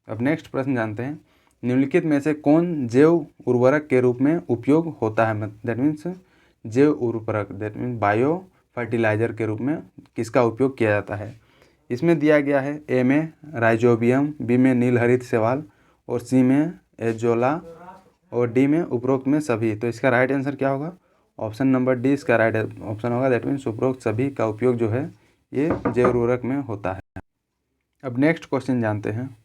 अब नेक्स्ट प्रश्न जानते हैं। निम्नलिखित में से कौन जैव उर्वरक के रूप में उपयोग होता है? दैट मीन्स जैव उर्वरक, दैट मीन्स बायो फर्टिलाइजर के रूप में किसका उपयोग किया जाता है? इसमें दिया गया है, ए में राइजोबियम, बी में नीलहरित शैवाल और सी में एजोला और डी में उपरोक्त में सभी। तो इसका राइट आंसर क्या होगा? ऑप्शन नंबर डी इसका राइट ऑप्शन होगा। दैट मीन्स उपरोक्त सभी का उपयोग जो है ये जैव उर्वरक में होता है। अब नेक्स्ट क्वेश्चन जानते हैं।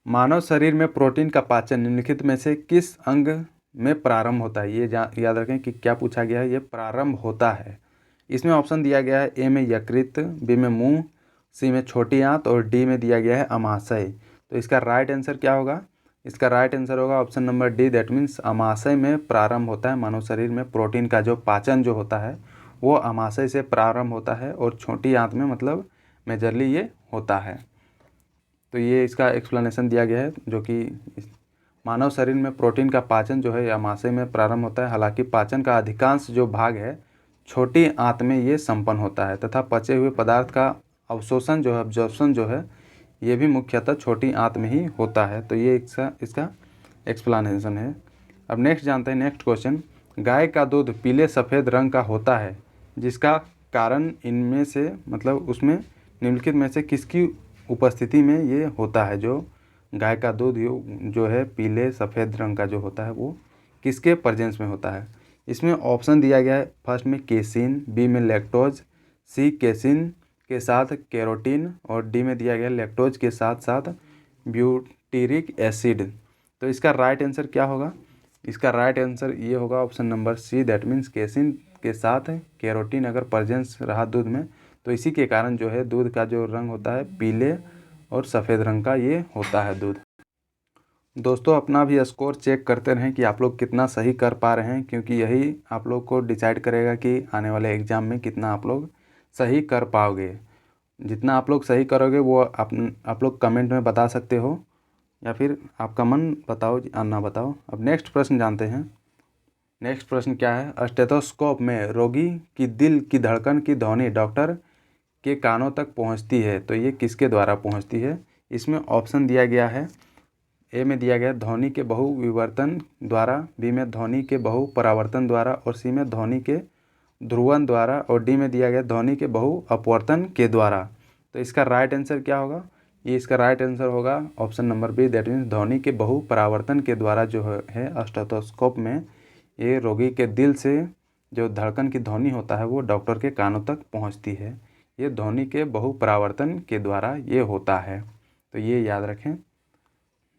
मानव शरीर में प्रोटीन का पाचन निम्नलिखित में से किस अंग में प्रारंभ होता है? ये याद रखें कि क्या पूछा गया है, ये प्रारंभ होता है। इसमें ऑप्शन दिया गया है, ए में यकृत, बी में मुंह, सी में छोटी आंत और डी में दिया गया है अमाशय। तो इसका राइट आंसर क्या होगा? इसका राइट आंसर होगा option number D. That means अमाशय में प्रारंभ होता है। मानव शरीर में प्रोटीन का जो पाचन जो होता है वो अमाशय से प्रारंभ होता है और छोटी आंत में मतलब मेजरली ये होता है। तो ये इसका एक्सप्लेनेशन दिया गया है, जो कि मानव शरीर में प्रोटीन का पाचन जो है अमाशय में प्रारंभ होता है। हालांकि पाचन का अधिकांश जो भाग है छोटी आंत में ये संपन्न होता है तथा पचे हुए पदार्थ का अवशोषण जो है, अब्जॉर्प्शन जो है, ये भी मुख्यतः छोटी आंत में ही होता है। तो ये इसका एक्सप्लेनेशन है। अब नेक्स्ट जानते हैं, नेक्स्ट क्वेश्चन। गाय का दूध पीले सफ़ेद रंग का होता है, जिसका कारण इनमें से मतलब उसमें निम्नलिखित में से किसकी उपस्थिति में ये होता है? जो गाय का दूध जो है पीले सफ़ेद रंग का जो होता है वो किसके प्रेजेंस में होता है? इसमें ऑप्शन दिया गया है, फर्स्ट में केसिन, बी में लैक्टोज, सी केसिन के साथ कैरोटीन और डी में दिया गया लैक्टोज के साथ साथ ब्यूटीरिक एसिड। तो इसका राइट आंसर क्या होगा? इसका राइट आंसर ये होगा option number C. That means casein के साथ कैरोटीन अगर प्रेजेंस रहा दूध में तो इसी के कारण जो है दूध का जो रंग होता है पीले और सफ़ेद रंग का ये होता है दूध। दोस्तों अपना भी स्कोर चेक करते रहें कि आप लोग कितना सही कर पा रहे हैं, क्योंकि यही आप लोग को डिसाइड करेगा कि आने वाले एग्ज़ाम में कितना आप लोग सही कर पाओगे। जितना आप लोग सही करोगे वो आप लोग कमेंट में बता सकते हो या फिर आपका मन बताओ या ना बताओ। अब नेक्स्ट प्रश्न जानते हैं। नेक्स्ट प्रश्न क्या है? स्टेथोस्कोप में रोगी की दिल की धड़कन की ध्वनि डॉक्टर के कानों तक पहुंचती है, तो ये किसके द्वारा पहुंचती है? इसमें ऑप्शन दिया गया है, ए में दिया गया ध्वनि के बहुविवर्तन द्वारा, बी में ध्वनि के बहुपरावर्तन द्वारा और सी में ध्वनि के ध्रुवन द्वारा और डी में दिया गया ध्वनि के बहु अपवर्तन के द्वारा। तो इसका राइट आंसर क्या होगा? ये इसका राइट आंसर होगा option number B. That means ध्वनि के बहु परावर्तन के द्वारा जो है स्टेथोस्कोप में ये रोगी के दिल से जो धड़कन की ध्वनि होता है वो डॉक्टर के कानों तक पहुंचती है। ये ध्वनि के बहु परावर्तन के द्वारा ये होता है, तो ये याद रखें।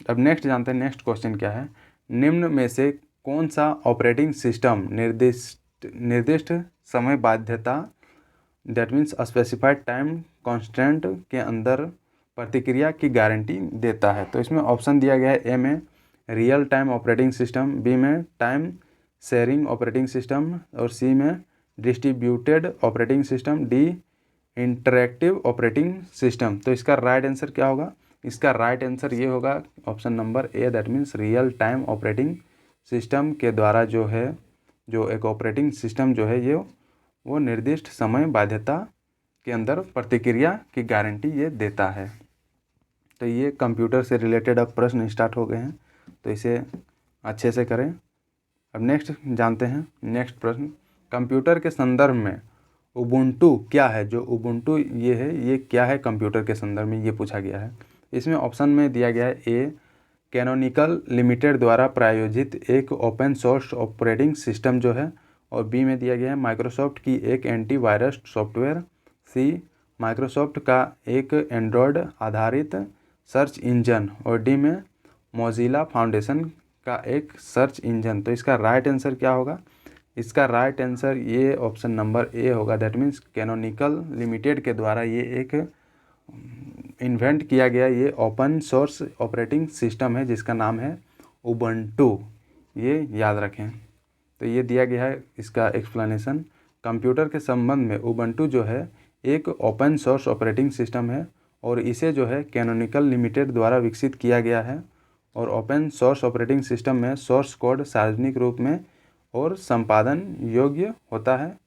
अब नेक्स्ट जानते हैं, नेक्स्ट क्वेश्चन क्या है? निम्न में से कौन सा ऑपरेटिंग सिस्टम निर्दिष्ट समय बाध्यता, that means specified time constant के अंदर प्रतिक्रिया की गारंटी देता है? तो इसमें ऑप्शन दिया गया है, ए में real time operating system, B में टाइम शेयरिंग ऑपरेटिंग सिस्टम और सी में distributed operating system, D interactive operating system. तो इसका राइट आंसर क्या होगा? इसका राइट आंसर ये होगा option number A. That means real time operating system के द्वारा जो है जो एक ऑपरेटिंग सिस्टम जो है ये वो निर्दिष्ट समय बाध्यता के अंदर प्रतिक्रिया की गारंटी ये देता है। तो ये कंप्यूटर से रिलेटेड अब प्रश्न स्टार्ट हो गए हैं, तो इसे अच्छे से करें। अब नेक्स्ट जानते हैं नेक्स्ट प्रश्न, कंप्यूटर के संदर्भ में उबुंटू क्या है? जो उबुंटू ये है, ये क्या है कंप्यूटर के संदर्भ में, ये पूछा गया है। इसमें ऑप्शन में दिया गया है ए कैनोनिकल लिमिटेड द्वारा प्रायोजित एक ओपन सोर्स ऑपरेटिंग सिस्टम जो है, और बी में दिया गया है माइक्रोसॉफ्ट की एक एंटीवायरस सॉफ्टवेयर, सी माइक्रोसॉफ्ट का एक एंड्रॉयड आधारित सर्च इंजन, और डी में मोजिला फाउंडेशन का एक सर्च इंजन। तो इसका राइट आंसर क्या होगा? इसका राइट आंसर ये ऑप्शन नंबर ए होगा। दैट मीन्स कैनोनिकल लिमिटेड के द्वारा ये एक इन्वेंट किया गया ये ओपन सोर्स ऑपरेटिंग सिस्टम है जिसका नाम है उबुंटू, ये याद रखें। तो ये दिया गया है इसका एक्सप्लेनेशन। कंप्यूटर के संबंध में उबुंटू जो है एक ओपन सोर्स ऑपरेटिंग सिस्टम है, और इसे जो है कैनोनिकल लिमिटेड द्वारा विकसित किया गया है, और ओपन सोर्स ऑपरेटिंग सिस्टम में सोर्स कोड सार्वजनिक रूप में और संपादन योग्य होता है,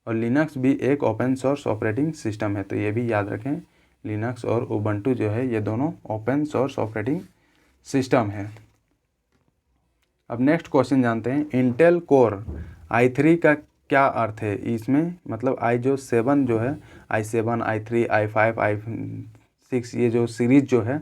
और लिनक्स भी एक ओपन सोर्स ऑपरेटिंग सिस्टम है। तो ये भी याद रखें, लिनक्स और उबुंटू जो है ये दोनों ओपन सोर्स ऑपरेटिंग सिस्टम है। अब नेक्स्ट क्वेश्चन जानते हैं, इंटेल कोर i3 का क्या अर्थ है? इसमें मतलब i7 जो है, i7, i3, i5, i6 ये जो सीरीज जो है,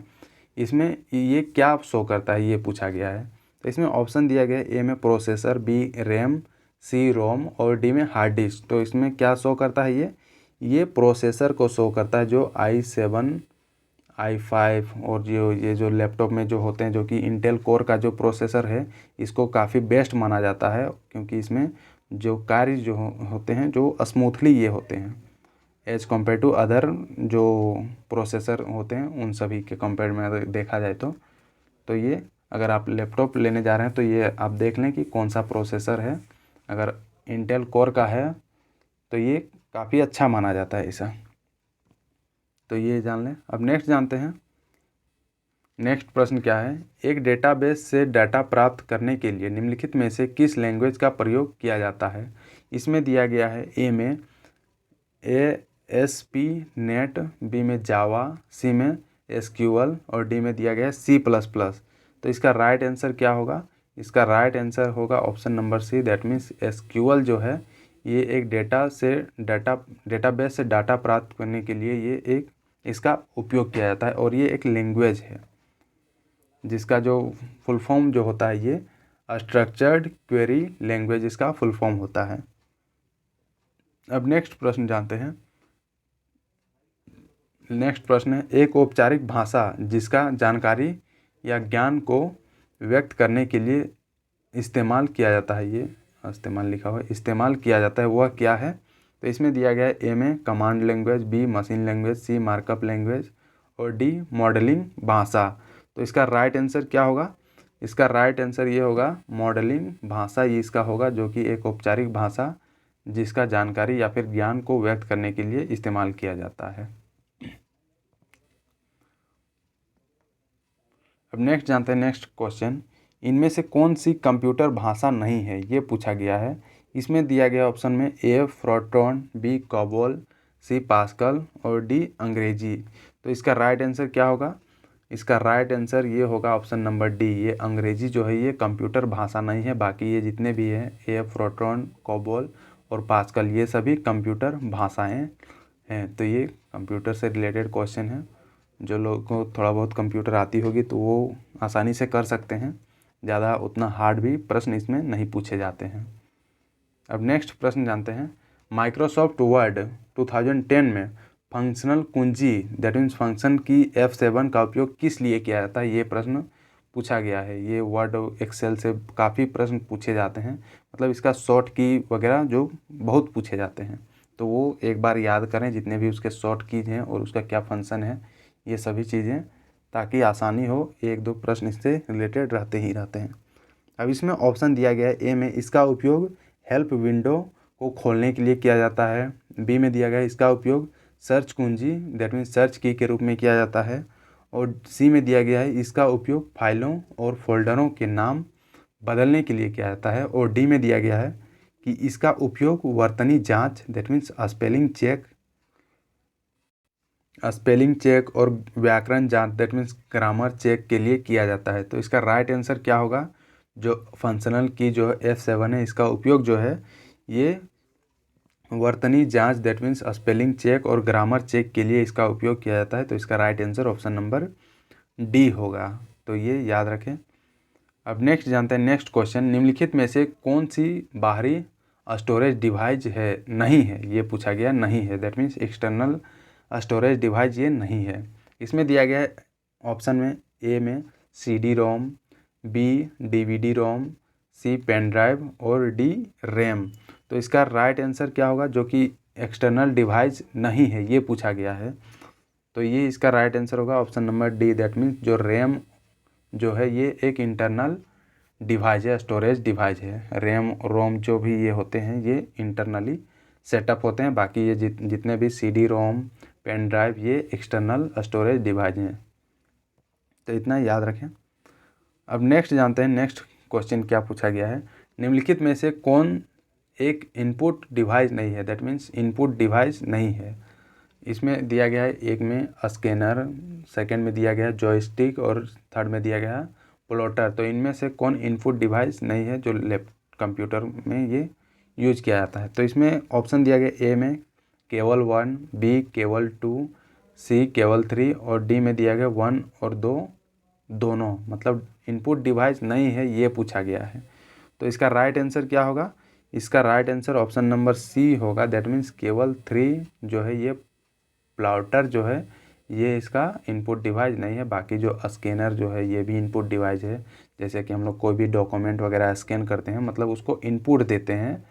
इसमें ये क्या शो करता है, ये पूछा गया है। तो इसमें ऑप्शन दिया गया है, ए में प्रोसेसर, बी रैम, सी रोम, और डी में हार्ड डिस्क। तो इसमें क्या शो करता है? ये प्रोसेसर को शो करता है, जो i7, i5 और ये जो लैपटॉप में जो होते हैं, जो कि इंटेल कोर का जो प्रोसेसर है, इसको काफ़ी बेस्ट माना जाता है, क्योंकि इसमें जो कार्य जो होते हैं जो स्मूथली ये होते हैं एज कम्पेयर टू अदर जो प्रोसेसर होते हैं उन सभी के कंपेयर में अगर देखा जाए तो ये अगर आप लैपटॉप लेने जा रहे हैं तो ये आप देख लें कि कौन सा प्रोसेसर है। अगर इंटेल कोर का है तो ये काफ़ी अच्छा माना जाता है ऐसा, तो ये जान लें। अब नेक्स्ट जानते हैं, नेक्स्ट प्रश्न क्या है, एक डेटाबेस से डाटा प्राप्त करने के लिए निम्नलिखित में से किस लैंग्वेज का प्रयोग किया जाता है? इसमें दिया गया है, ए में ASP.NET, बी में जावा, सी में SQL, और डी में दिया गया है C++। तो इसका राइट आंसर क्या होगा? इसका राइट आंसर होगा option number C. That means SQL जो है ये एक डेटाबेस से डाटा प्राप्त करने के लिए ये एक इसका उपयोग किया जाता है, और ये एक लैंग्वेज है जिसका जो फुल फॉर्म जो होता है ये स्ट्रक्चर्ड क्वेरी लैंग्वेज इसका फुल फॉर्म होता है। अब नेक्स्ट प्रश्न जानते हैं। नेक्स्ट प्रश्न है, एक औपचारिक भाषा जिसका जानकारी या ज्ञान को व्यक्त करने के लिए इस्तेमाल किया जाता है, ये इस्तेमाल लिखा हुआ है, इस्तेमाल किया जाता है, वह क्या है? तो इसमें दिया गया है, ए में command language, B machine language, C markup language, और डी मॉडलिंग भाषा। तो इसका राइट आंसर क्या होगा? इसका राइट आंसर ये होगा मॉडलिंग भाषा, ये इसका होगा, जो कि एक औपचारिक भाषा जिसका जानकारी या फिर ज्ञान को व्यक्त करने के लिए इस्तेमाल किया जाता है। अब नेक्स्ट जानते हैं नेक्स्ट क्वेश्चन, इनमें से कौन सी कंप्यूटर भाषा नहीं है, ये पूछा गया है। इसमें दिया गया ऑप्शन में ए फोर्ट्रॉन, बी कोबोल, सी पास्कल, और डी अंग्रेजी। तो इसका राइट आंसर क्या होगा? इसका राइट आंसर ये होगा ऑप्शन नंबर डी, ये अंग्रेजी जो है ये कंप्यूटर भाषा नहीं है। बाकी ये जितने भी हैं ए फोर्ट्रॉन, कोबोल और पास्कल, ये सभी कंप्यूटर भाषाएं हैं। तो ये कंप्यूटर से रिलेटेड क्वेश्चन है, जो लोगों को थोड़ा बहुत कंप्यूटर आती होगी तो वो आसानी से कर सकते हैं, ज़्यादा उतना हार्ड भी प्रश्न इसमें नहीं पूछे जाते हैं। अब नेक्स्ट प्रश्न जानते हैं, माइक्रोसॉफ्ट वर्ड 2010 में फंक्शनल कुंजी दैट मीन्स फंक्शन की F7 का उपयोग किस लिए किया जाता है, ये प्रश्न पूछा गया है। ये वर्ड एक्सेल से काफ़ी प्रश्न पूछे जाते हैं, मतलब इसका शॉर्ट की वगैरह जो बहुत पूछे जाते हैं, तो वो एक बार याद करें जितने भी उसके शॉर्ट कीज हैं और उसका क्या फंक्शन है, ये सभी चीज़ें, ताकि आसानी हो। एक दो प्रश्न इससे रिलेटेड रहते ही रहते हैं। अब इसमें ऑप्शन दिया गया है, ए में इसका उपयोग हेल्प विंडो को खोलने के लिए किया जाता है, बी में दिया गया है इसका उपयोग सर्च कुंजी दैट मीन्स सर्च की के रूप में किया जाता है, और सी में दिया गया है इसका उपयोग फाइलों और फोल्डरों के नाम बदलने के लिए किया जाता है, और डी में दिया गया है कि इसका उपयोग वर्तनी जांच that means spelling check spelling check और व्याकरण जांच दैट मीन्स ग्रामर चेक के लिए किया जाता है। तो इसका राइट आंसर क्या होगा? जो फंक्शनल की जो F7 है, इसका उपयोग जो है ये वर्तनी जांच दैट मीन्स स्पेलिंग चेक और ग्रामर चेक के लिए इसका उपयोग किया जाता है। तो इसका right answer option number D होगा। तो ये याद रखें। अब नेक्स्ट जानते हैं नेक्स्ट क्वेश्चन, निम्नलिखित में से कौन सी बाहरी स्टोरेज डिवाइस है नहीं है, ये पूछा गया नहीं है, that means external storage device ये नहीं है। इसमें दिया गया है ऑप्शन में ए में CD रोम, बी DVD रोम, सी पेन ड्राइव और डी रैम। तो इसका राइट आंसर क्या होगा? जो कि एक्सटर्नल डिवाइस नहीं है ये पूछा गया है। तो ये इसका राइट आंसर होगा option number D, that means जो रैम जो है ये एक इंटरनल डिवाइस है, स्टोरेज डिवाइस है। रैम रोम जो भी ये होते हैं ये इंटरनली सेटअप होते हैं, बाकी ये जितने भी CD रोम पेन ड्राइव ये एक्सटर्नल स्टोरेज डिवाइस हैं। तो इतना याद रखें। अब नेक्स्ट जानते हैं नेक्स्ट क्वेश्चन क्या पूछा गया है, निम्नलिखित में से कौन एक इनपुट डिवाइस नहीं है, दैट मीन्स इनपुट डिवाइस नहीं है। इसमें दिया गया है एक में स्कैनर, सेकंड में दिया गया है जॉयस्टिक और थर्ड में दिया गया है प्लॉटर। तो इनमें से कौन इनपुट डिवाइस नहीं है जो कंप्यूटर में ये यूज किया जाता है? तो इसमें ऑप्शन दिया गया ए में केवल 1, बी केवल 2, सी केवल 3 और डी में दिया गया 1 और 2 दोनों, मतलब इनपुट डिवाइस नहीं है ये पूछा गया है। तो इसका राइट आंसर क्या होगा? इसका right answer option number C होगा, दैट मीन्स केवल 3 जो है ये प्लॉटर जो है ये इसका इनपुट डिवाइस नहीं है। बाकी जो स्कैनर जो है ये भी इनपुट डिवाइस है। जैसे कि हम लोग कोई भी डॉक्यूमेंट वगैरह स्कैन करते हैं, मतलब उसको इनपुट देते हैं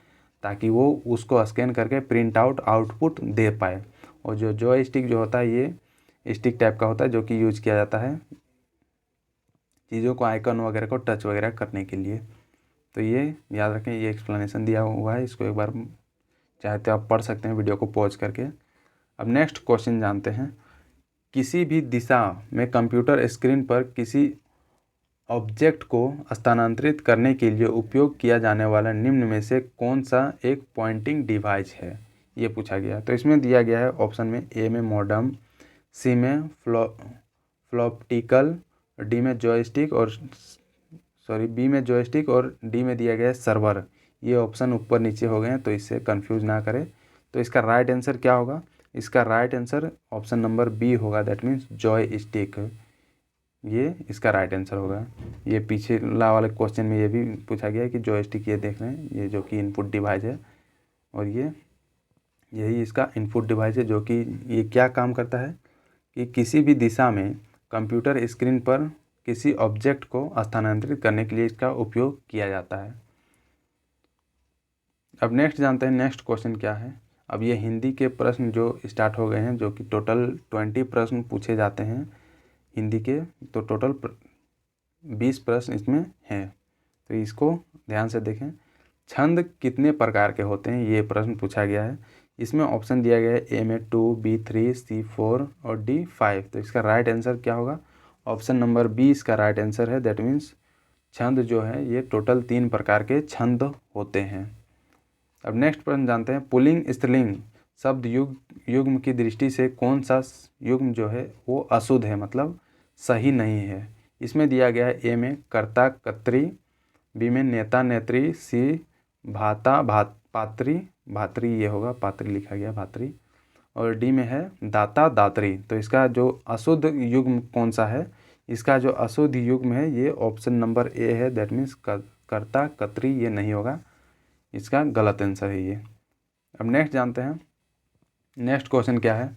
ताकि वो उसको स्कैन करके प्रिंट आउट आउटपुट दे पाए। और जो जॉयस्टिक जो होता है ये स्टिक टाइप का होता है जो कि यूज किया जाता है चीज़ों को आइकन वगैरह को टच वगैरह करने के लिए। तो ये याद रखें, ये एक्सप्लेनेशन दिया हुआ है, इसको एक बार चाहे तो आप पढ़ सकते हैं वीडियो को पॉज करके। अब नेक्स्ट क्वेश्चन जानते हैं, किसी भी दिशा में कंप्यूटर स्क्रीन पर किसी ऑब्जेक्ट को स्थानांतरित करने के लिए उपयोग किया जाने वाला निम्न में से कौन सा एक पॉइंटिंग डिवाइस है, ये पूछा गया। तो इसमें दिया गया है ऑप्शन में ए में मॉडम, सी में फ्लॉप्टिकल, डी में जॉयस्टिक और बी में जॉयस्टिक और डी में दिया गया है सर्वर। ये ऑप्शन ऊपर नीचे हो गए हैं तो इससे कंफ्यूज ना करें। तो इसका राइट आंसर क्या होगा? इसका right answer option number B होगा, दैट मीन्स जॉयस्टिक। ये इसका राइट आंसर होगा। ये पिछला वाले क्वेश्चन में ये भी पूछा गया है कि जॉयस्टिक ये देख रहे हैं ये जो कि इनपुट डिवाइस है और ये यही इसका इनपुट डिवाइस है जो कि ये क्या काम करता है कि किसी भी दिशा में कंप्यूटर स्क्रीन पर किसी ऑब्जेक्ट को स्थानांतरित करने के लिए इसका उपयोग किया जाता है। अब नेक्स्ट जानते हैं नेक्स्ट क्वेश्चन क्या है। अब ये हिंदी के प्रश्न जो स्टार्ट हो गए हैं, जो कि टोटल 20 प्रश्न पूछे जाते हैं हिंदी के, तो टोटल 20 प्रश्न इसमें हैं। तो इसको ध्यान से देखें। छंद कितने प्रकार के होते हैं ये प्रश्न पूछा गया है। इसमें ऑप्शन दिया गया है ए में 2, बी 3, सी 4 और डी 5। तो इसका राइट आंसर क्या होगा? ऑप्शन नंबर बी इसका राइट आंसर है, दैट मीन्स छंद जो है ये टोटल 3 प्रकार के छंद होते हैं। अब नेक्स्ट प्रश्न जानते हैं, पुल्लिंग स्त्रीलिंग शब्द युग्म की दृष्टि से कौन सा युग्म जो है वो अशुद्ध है, मतलब सही नहीं है? इसमें दिया गया है ए में कर्ता कर्त्री, बी में नेता नेत्री, सी भाता पात्री भात्री, ये होगा पात्री लिखा गया भात्री, और डी में है दाता दात्री। तो इसका जो अशुद्ध युग्म कौन सा है? इसका जो अशुद्ध युग्म है ये ऑप्शन नंबर ए है, दैट मीन्स कर्ता कर्त्री, ये नहीं होगा, इसका गलत आंसर है ये। अब नेक्स्ट जानते हैं नेक्स्ट क्वेश्चन क्या है,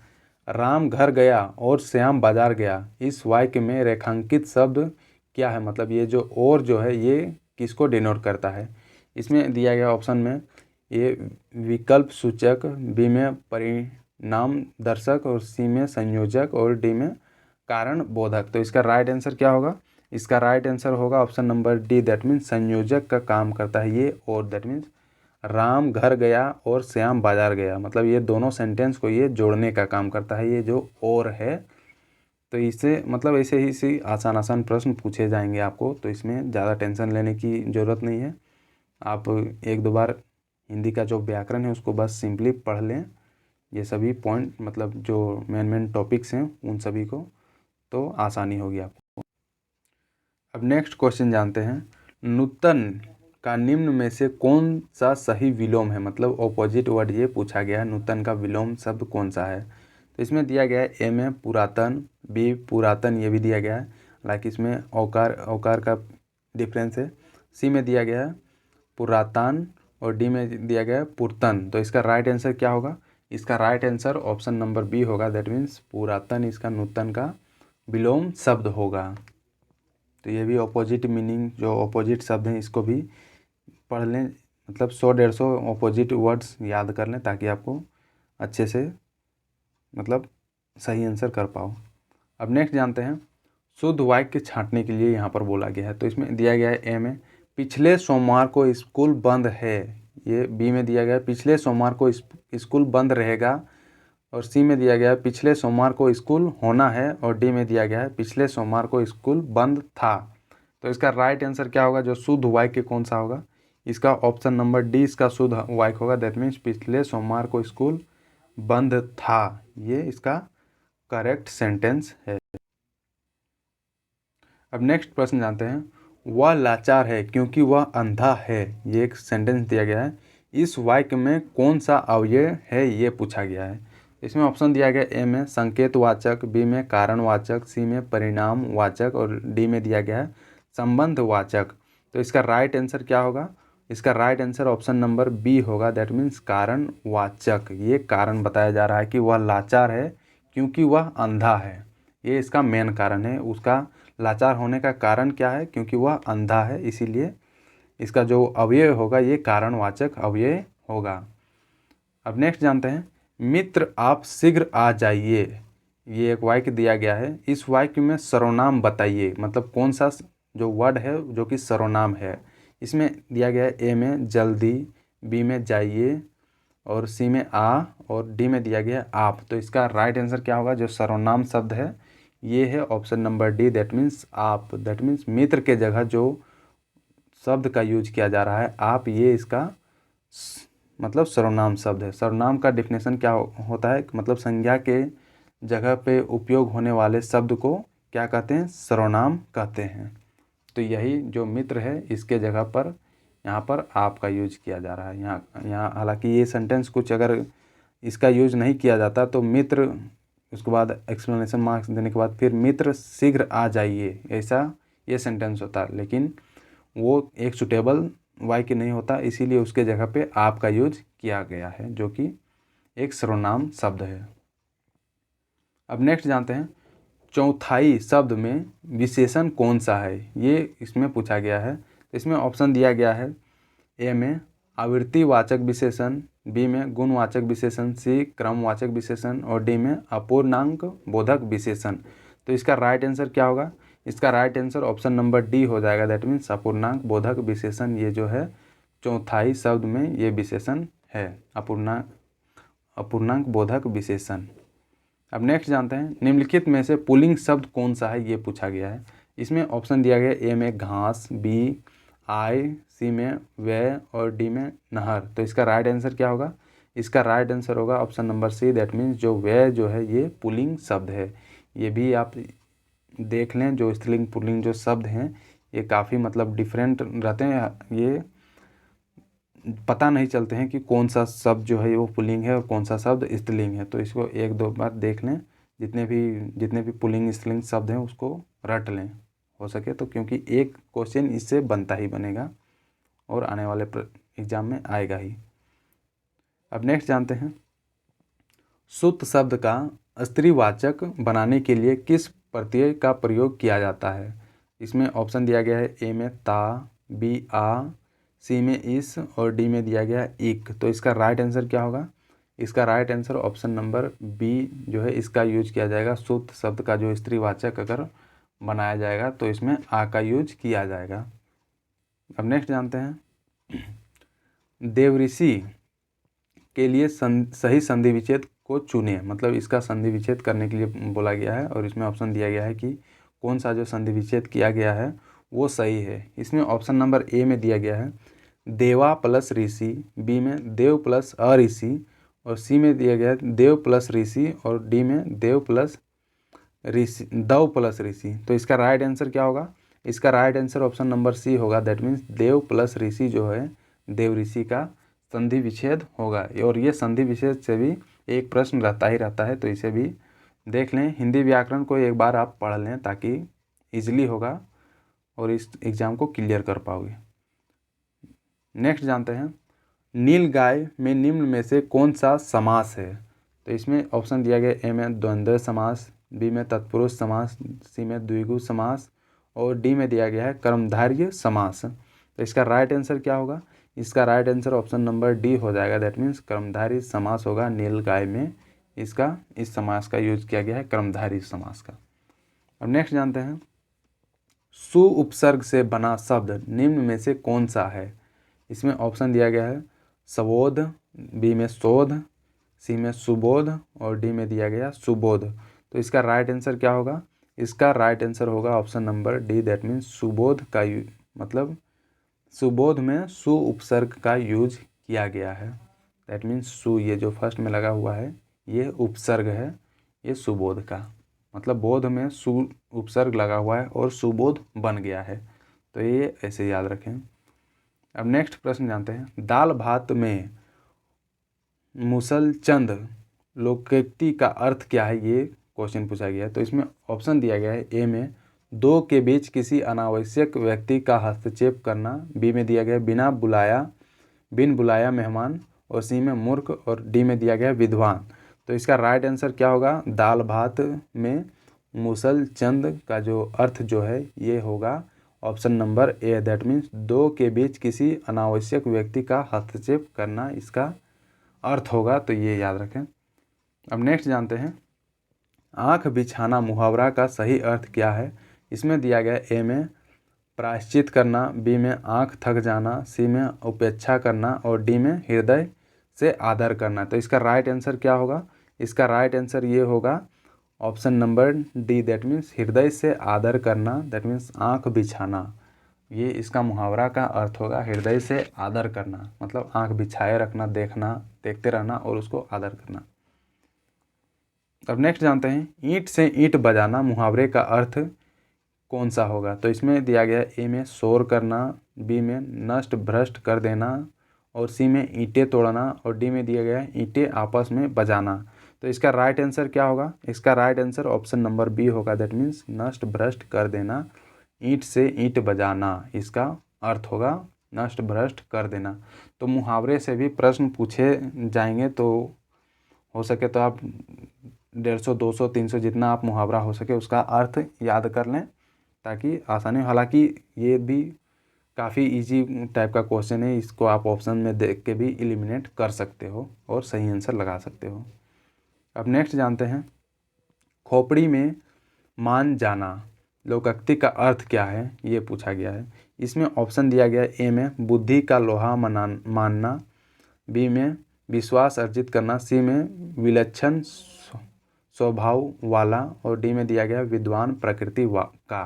राम घर गया और श्याम बाजार गया, इस वाक्य में रेखांकित शब्द क्या है, मतलब ये जो और जो है ये किसको डिनोट करता है? इसमें दिया गया ऑप्शन में ए विकल्प सूचक, बी में परिणाम दर्शक और सी में संयोजक और डी में कारण बोधक। तो इसका राइट आंसर क्या होगा? इसका राइट आंसर होगा option number D, that means संयोजक का काम करता है ये। और दैट मीन्स राम घर गया और श्याम बाजार गया, मतलब ये दोनों सेंटेंस को ये जोड़ने का काम करता है ये जो और है। तो इससे मतलब ऐसे ही सी आसान आसान प्रश्न पूछे जाएंगे आपको, तो इसमें ज़्यादा टेंशन लेने की ज़रूरत नहीं है। आप एक दो बार हिंदी का जो व्याकरण है उसको बस सिंपली पढ़ लें, ये सभी पॉइंट मतलब जो मेन टॉपिक्स हैं उन सभी को, तो आसानी होगी आपको। अब नेक्स्ट क्वेश्चन जानते हैं, नूतन का निम्न में से कौन सा सही विलोम है, मतलब ऑपोजिट वर्ड ये पूछा गया है, नूतन का विलोम शब्द कौन सा है। तो इसमें दिया गया है ए में पुरातन, बी पुरातन ये भी दिया गया है, हालांकि इसमें औकार का डिफरेंस है। सी में दिया गया है पुरातन और डी में दिया गया है पुरतन। तो इसका राइट आंसर क्या होगा, इसका right answer option number B होगा, दैट मीन्स पुरातन इसका नूतन का विलोम शब्द होगा। तो ये भी ऑपोजिट मीनिंग जो ऑपोजिट शब्द हैं इसको भी पढ़ लें, मतलब 100-150 ऑपोजिट वर्ड्स याद कर लें ताकि आपको अच्छे से मतलब सही आंसर कर पाओ। अब नेक्स्ट जानते हैं, शुद्ध वाक्य छांटने के लिए यहाँ पर बोला गया है। तो इसमें दिया गया है ए में पिछले सोमवार को स्कूल बंद है, ये बी में दिया गया है पिछले सोमवार को स्कूल बंद रहेगा, और सी में दिया गया है पिछले सोमवार को स्कूल होना है, और डी में दिया गया है पिछले सोमवार को स्कूल बंद था। तो इसका राइट आंसर क्या होगा, जो शुद्ध वाक्य कौन सा होगा, इसका ऑप्शन नंबर डी इसका शुद्ध वाक्य होगा, दैट मीन्स पिछले सोमवार को स्कूल बंद था, ये इसका करेक्ट सेंटेंस है। अब नेक्स्ट प्रश्न जानते हैं, वह लाचार है क्योंकि वह अंधा है, ये एक सेंटेंस दिया गया है, इस वाक्य में कौन सा अवयव है ये पूछा गया है। इसमें ऑप्शन दिया गया ए में संकेतवाचक, बी में कारणवाचक, सी में परिणामवाचक और डी में दिया गया है संबंधवाचक। तो इसका राइट आंसर क्या होगा, इसका right answer option number B होगा, दैट मीन्स कारणवाचक। ये कारण बताया जा रहा है कि वह लाचार है क्योंकि वह अंधा है, ये इसका मेन कारण है। उसका लाचार होने का कारण क्या है, क्योंकि वह अंधा है, इसीलिए इसका जो अवयव होगा ये कारणवाचक अवयव होगा। अब नेक्स्ट जानते हैं, मित्र आप शीघ्र आ जाइए, ये एक वाक्य दिया गया है, इस वाक्य में सर्वनाम बताइए, मतलब कौन सा जो वर्ड है जो कि सर्वनाम है। इसमें दिया गया है ए में जल्दी, बी में जाइए और सी में आ और डी में दिया गया है आप। तो इसका राइट आंसर क्या होगा, जो सर्वनाम शब्द है ये है option number D, that means आप। दैट मीन्स मित्र के जगह जो शब्द का यूज किया जा रहा है आप, ये इसका मतलब सर्वनाम शब्द है। सर्वनाम का डेफिनेशन क्या होता है, मतलब संज्ञा के जगह पे उपयोग होने वाले शब्द को क्या कहते हैं, सर्वनाम कहते हैं। तो यही जो मित्र है इसके जगह पर यहाँ पर आप का यूज किया जा रहा है। यहाँ हालांकि ये सेंटेंस कुछ अगर इसका यूज नहीं किया जाता तो मित्र, उसके बाद एक्सप्लेनेशन मार्क्स देने के बाद फिर मित्र शीघ्र आ जाइए, ऐसा ये सेंटेंस होता है, लेकिन वो एक सुटेबल वाक्य नहीं होता, इसीलिए उसके जगह पे आप का यूज किया गया है जो कि एक सर्वनाम शब्द है। अब नेक्स्ट जानते हैं, चौथाई शब्द में विशेषण कौन सा है, ये इसमें पूछा गया है। तो इसमें ऑप्शन दिया गया है ए में आवृत्तिवाचक विशेषण, बी में गुणवाचक विशेषण, सी क्रमवाचक विशेषण और डी में अपूर्णांक बोधक विशेषण। तो इसका राइट आंसर क्या होगा, इसका right answer option number D हो जाएगा, दैट मीन्स अपूर्णांक बोधक विशेषण। ये जो है चौथाई शब्द में ये विशेषण है, अपूर्णांक बोधक विशेषण। अब नेक्स्ट जानते हैं, निम्नलिखित में से पुल्लिंग शब्द कौन सा है ये पूछा गया है। इसमें ऑप्शन दिया गया ए में घास, बी आय, सी में वह और डी में नहर। तो इसका राइट आंसर क्या होगा, इसका राइट आंसर होगा option number C, that means जो वह जो है ये पुल्लिंग शब्द है। ये भी आप देख लें, जो स्त्रीलिंग पुल्लिंग जो शब्द हैं ये काफ़ी मतलब डिफरेंट रहते हैं, ये पता नहीं चलते हैं कि कौन सा शब्द जो है वो पुल्लिंग है और कौन सा शब्द स्त्रीलिंग है। तो इसको एक दो बार देख लें, जितने भी पुल्लिंग स्त्रीलिंग शब्द हैं उसको रट लें हो सके तो, क्योंकि एक क्वेश्चन इससे बनता ही बनेगा और आने वाले एग्जाम में आएगा ही। अब नेक्स्ट जानते हैं, सुत शब्द का स्त्रीवाचक बनाने के लिए किस प्रत्यय का प्रयोग किया जाता है। इसमें ऑप्शन दिया गया है ए में ता, बी आ, सी में इस और डी में दिया गया है इक। तो इसका राइट आंसर क्या होगा, इसका right answer option number B जो है इसका यूज किया जाएगा। सुत शब्द का जो स्त्रीवाचक अगर बनाया जाएगा तो इसमें आ का यूज किया जाएगा। अब नेक्स्ट जानते हैं, देवऋषि के लिए सही संधि विच्छेद को चुने, मतलब इसका संधि विच्छेद करने के लिए बोला गया है और इसमें ऑप्शन दिया गया है कि कौन सा जो संधि विच्छेद किया गया है वो सही है। इसमें ऑप्शन नंबर ए में दिया गया है देवा प्लस ऋषि, बी में देव प्लस अऋषि और सी में दिया गया है देव प्लस ऋषि और डी में देव प्लस ऋषि, दव प्लस ऋषि। तो इसका राइट आंसर क्या होगा? इसका right answer option number C होगा। दैट मीन्स देव प्लस ऋषि जो है देव ऋषि का संधि विच्छेद होगा। और ये संधि विच्छेद से भी एक प्रश्न रहता ही रहता है, तो इसे भी देख लें। हिंदी व्याकरण को एक बार आप पढ़ लें ताकि इजीली होगा और इस एग्ज़ाम को क्लियर कर पाओगे। नेक्स्ट जानते हैं, नीलगाय में निम्न में से कौन सा समास है? तो इसमें ऑप्शन दिया गया ए में द्वंद्व समास, बी में तत्पुरुष समास, सी में द्विगु समास और डी में दिया गया है कर्मधारय समास। तो इसका राइट आंसर क्या होगा? इसका right answer option number D हो जाएगा। दैट मीन्स कर्मधारय समास होगा। नीलगाय में इसका इस समास का यूज किया गया है, कर्मधारय समास का। अब नेक्स्ट जानते हैं, सु उपसर्ग से बना शब्द निम्न में से कौन सा है? इसमें ऑप्शन दिया गया है सबोध, बी में शोध, सी में सुबोध और डी में दिया गया सुबोध। तो इसका राइट आंसर क्या होगा? इसका राइट आंसर होगा option number D. That means Subodh का मतलब सुबोध में सु उपसर्ग का यूज किया गया है। दैट मीन्स सु, ये जो फर्स्ट में लगा हुआ है ये उपसर्ग है, ये सुबोध का मतलब बोध में सु उपसर्ग लगा हुआ है और सुबोध बन गया है। तो ये ऐसे याद रखें। अब नेक्स्ट प्रश्न जानते हैं, दाल भात में मुसलचंद लोकोक्ति का अर्थ क्या है? ये क्वेश्चन पूछा गया है। तो इसमें ऑप्शन दिया गया है ए में दो के बीच किसी अनावश्यक व्यक्ति का हस्तक्षेप करना, बी में दिया गया बिन बुलाया मेहमान और सी में मूर्ख और डी में दिया गया विद्वान। तो इसका राइट आंसर क्या होगा? दाल भात में मुसलचंद का जो अर्थ जो है ये होगा option number A. That means दो के बीच किसी अनावश्यक व्यक्ति का हस्तक्षेप करना इसका अर्थ होगा। तो ये याद रखें। अब नेक्स्ट जानते हैं, आँख बिछाना मुहावरा का सही अर्थ क्या है? इसमें दिया गया ए में प्रायश्चित करना, बी में आँख थक जाना, सी में उपेक्षा करना और डी में हृदय से आदर करना। तो इसका राइट आंसर क्या होगा? इसका राइट आंसर ये होगा option number D. That means हृदय से आदर करना। दैट मीन्स आँख बिछाना, ये इसका मुहावरा का अर्थ होगा। हृदय से आदर करना मतलब आँख बिछाए रखना, देखना, देखते रहना और उसको आदर करना। अब नेक्स्ट जानते हैं, ईंट से ईंट बजाना मुहावरे का अर्थ कौन सा होगा? तो इसमें दिया गया ए में शोर करना, बी में नष्ट भ्रष्ट कर देना और सी में ईंटें तोड़ना और डी में दिया गया है ईंटें आपस में बजाना। तो इसका राइट आंसर क्या होगा? इसका right answer option number B होगा। दैट मीन्स नष्ट भ्रष्ट कर देना, ईंट से ईंट बजाना इसका अर्थ होगा नष्ट भ्रष्ट कर देना। तो मुहावरे से भी प्रश्न पूछे जाएंगे, तो हो सके तो आप 150, 200, 300 जितना आप मुहावरा हो सके उसका अर्थ याद कर लें ताकि आसानी। हालांकि ये भी काफ़ी इजी टाइप का क्वेश्चन है, इसको आप ऑप्शन में देख के भी एलिमिनेट कर सकते हो और सही आंसर लगा सकते हो। अब नेक्स्ट जानते हैं, खोपड़ी में मान जाना लोकोक्ति का अर्थ क्या है? ये पूछा गया है। इसमें ऑप्शन दिया गया ए में बुद्धि का लोहा मानना, बी में विश्वास अर्जित करना, सी में विलक्षण स्वभाव वाला और डी में दिया गया विद्वान प्रकृति का।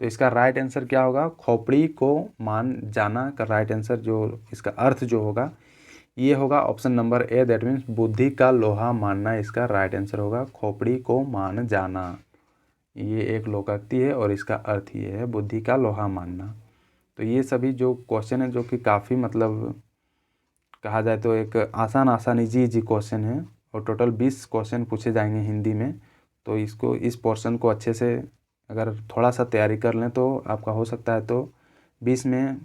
तो इसका राइट आंसर क्या होगा? खोपड़ी को मान जाना का राइट आंसर जो इसका अर्थ जो होगा ये होगा option number A. That means बुद्धि का लोहा मानना इसका राइट आंसर होगा। खोपड़ी को मान जाना ये एक लोकोक्ति है और इसका अर्थ ये है बुद्धि का लोहा मानना। तो ये सभी जो क्वेश्चन है जो कि काफ़ी मतलब कहा जाए तो एक आसान इजी क्वेश्चन है और टोटल 20 क्वेश्चन पूछे जाएंगे हिंदी में। तो इसको इस पोर्शन को अच्छे से अगर थोड़ा सा तैयारी कर लें तो आपका हो सकता है तो 20 में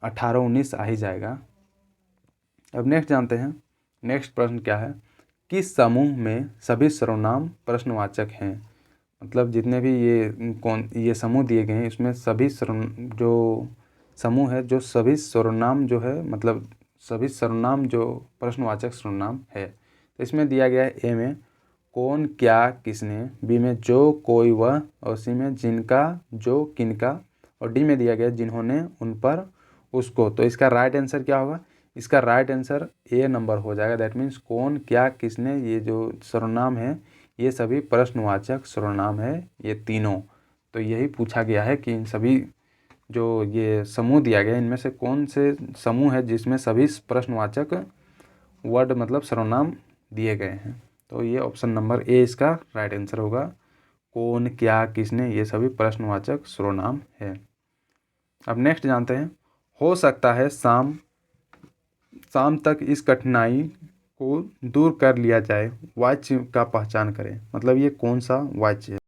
18-19 आ ही जाएगा। अब नेक्स्ट जानते हैं, नेक्स्ट प्रश्न क्या है, किस समूह में सभी सर्वनाम प्रश्नवाचक हैं? मतलब जितने भी ये समूह दिए गए हैं इसमें सभी जो समूह है जो सभी सर्वनाम जो है मतलब सभी सर्वनाम जो प्रश्नवाचक सर्वनाम है। तो इसमें दिया गया है ए में कौन क्या किसने, बी में जो कोई वह और सी में जिनका जो किनका और डी में दिया गया जिन्होंने उन पर उसको। तो इसका राइट आंसर क्या होगा? इसका राइट आंसर ए नंबर हो जाएगा। दैट मीन्स कौन क्या किसने ये जो सर्वनाम है ये सभी प्रश्नवाचक सर्वनाम है ये तीनों। तो यही पूछा गया है कि इन सभी जो ये समूह दिया गया इनमें से कौन से समूह है जिसमें सभी प्रश्नवाचक वर्ड मतलब सर्वनाम दिए गए हैं। तो ये ऑप्शन नंबर ए इसका राइट आंसर होगा। कौन, क्या, किसने, ये सभी प्रश्नवाचक सर्वनाम है। अब नेक्स्ट जानते हैं, हो सकता है शाम तक इस कठिनाई को दूर कर लिया जाए, वाच्य का पहचान करें। मतलब ये कौन सा वाच्य है।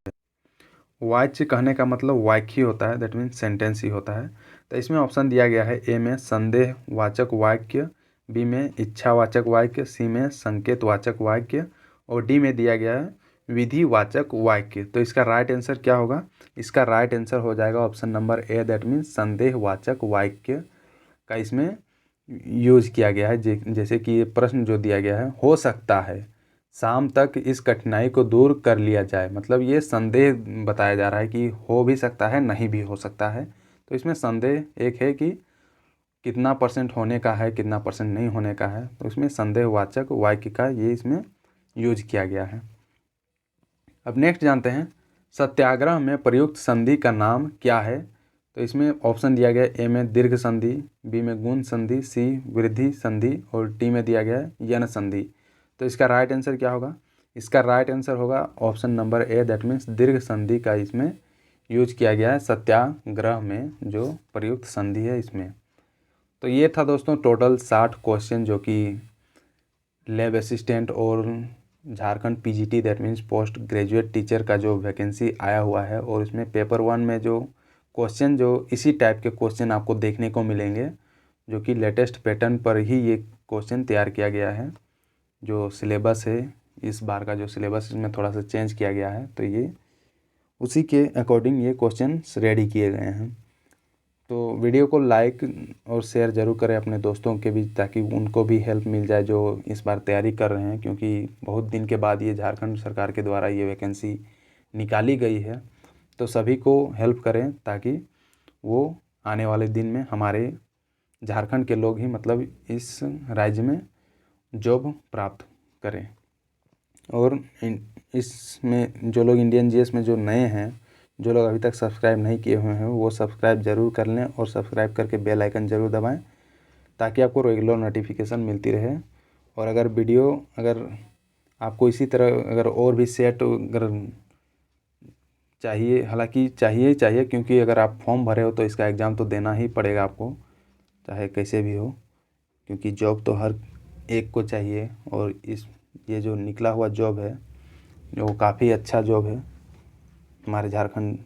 वाच्य कहने का मतलब वाक्य ही होता है, दैट मीन्स सेंटेंस ही होता है। तो इसमें ऑप्शन दिया गया है, ए में संदेहवाचक वाक्य, बी में इच्छावाचक वाक्य, सी में संकेतवाचक वाक्य और डी में दिया गया है विधिवाचक वाक्य। तो इसका राइट आंसर क्या होगा? इसका राइट आंसर हो जाएगा option number A, that means संदेहवाचक वाक्य का इसमें यूज किया गया है। जैसे कि ये प्रश्न जो दिया गया है, हो सकता है शाम तक इस कठिनाई को दूर कर लिया जाए, मतलब ये संदेह बताया जा रहा है कि हो भी सकता है, नहीं भी हो सकता है। तो इसमें संदेह एक है कि कितना % होने का है, कितना % नहीं होने का है। तो इसमें संदेहवाचक वाक्य का ये इसमें यूज किया गया है। अब नेक्स्ट जानते हैं, सत्याग्रह में प्रयुक्त संधि का नाम क्या है। तो इसमें ऑप्शन दिया गया है, ए में दीर्घ संधि, बी में गुण संधि, सी वृद्धि संधि और डी में दिया गया है यन संधि। तो इसका राइट आंसर क्या होगा? इसका राइट आंसर होगा option number A, that means दीर्घ संधि का इसमें यूज किया गया है सत्याग्रह में, जो प्रयुक्त संधि है इसमें। तो ये था दोस्तों टोटल 60 क्वेश्चन जो कि लैब असिस्टेंट और Jharkhand PGT that means post graduate teacher का जो वैकेंसी आया हुआ है, और इसमें पेपर 1 में जो क्वेश्चन जो इसी टाइप के क्वेश्चन आपको देखने को मिलेंगे, जो कि लेटेस्ट पैटर्न पर ही ये क्वेश्चन तैयार किया गया है। जो सिलेबस है इस बार का, जो सिलेबस इसमें थोड़ा सा चेंज किया गया है, तो ये उसी के अकॉर्डिंग ये क्वेश्चन रेडी किए गए हैं। तो वीडियो को लाइक और शेयर ज़रूर करें अपने दोस्तों के बीच, ताकि उनको भी हेल्प मिल जाए जो इस बार तैयारी कर रहे हैं, क्योंकि बहुत दिन के बाद ये झारखंड सरकार के द्वारा ये वैकेंसी निकाली गई है। तो सभी को हेल्प करें ताकि वो आने वाले दिन में हमारे झारखंड के लोग ही मतलब इस राज्य में जॉब प्राप्त करें। और इसमें जो लोग इंडियन जीएस में जो नए हैं, जो लोग अभी तक सब्सक्राइब नहीं किए हुए हैं, वो सब्सक्राइब ज़रूर कर लें और सब्सक्राइब करके बेल आइकन ज़रूर दबाएं, ताकि आपको रेगुलर नोटिफिकेशन मिलती रहे। और अगर आपको इसी तरह अगर और भी सेट अगर चाहिए, हालांकि चाहिए ही चाहिए, क्योंकि अगर आप फॉर्म भरे हो तो इसका एग्ज़ाम तो देना ही पड़ेगा आपको, चाहे कैसे भी हो, क्योंकि जॉब तो हर एक को चाहिए। और ये जो निकला हुआ जॉब है, जो काफ़ी अच्छा जॉब है हमारे झारखंड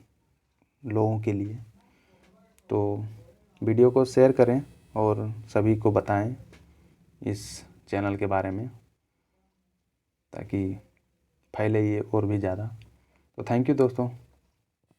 लोगों के लिए। तो वीडियो को शेयर करें और सभी को बताएं इस चैनल के बारे में, ताकि फैले ये और भी ज़्यादा। तो थैंक यू दोस्तों।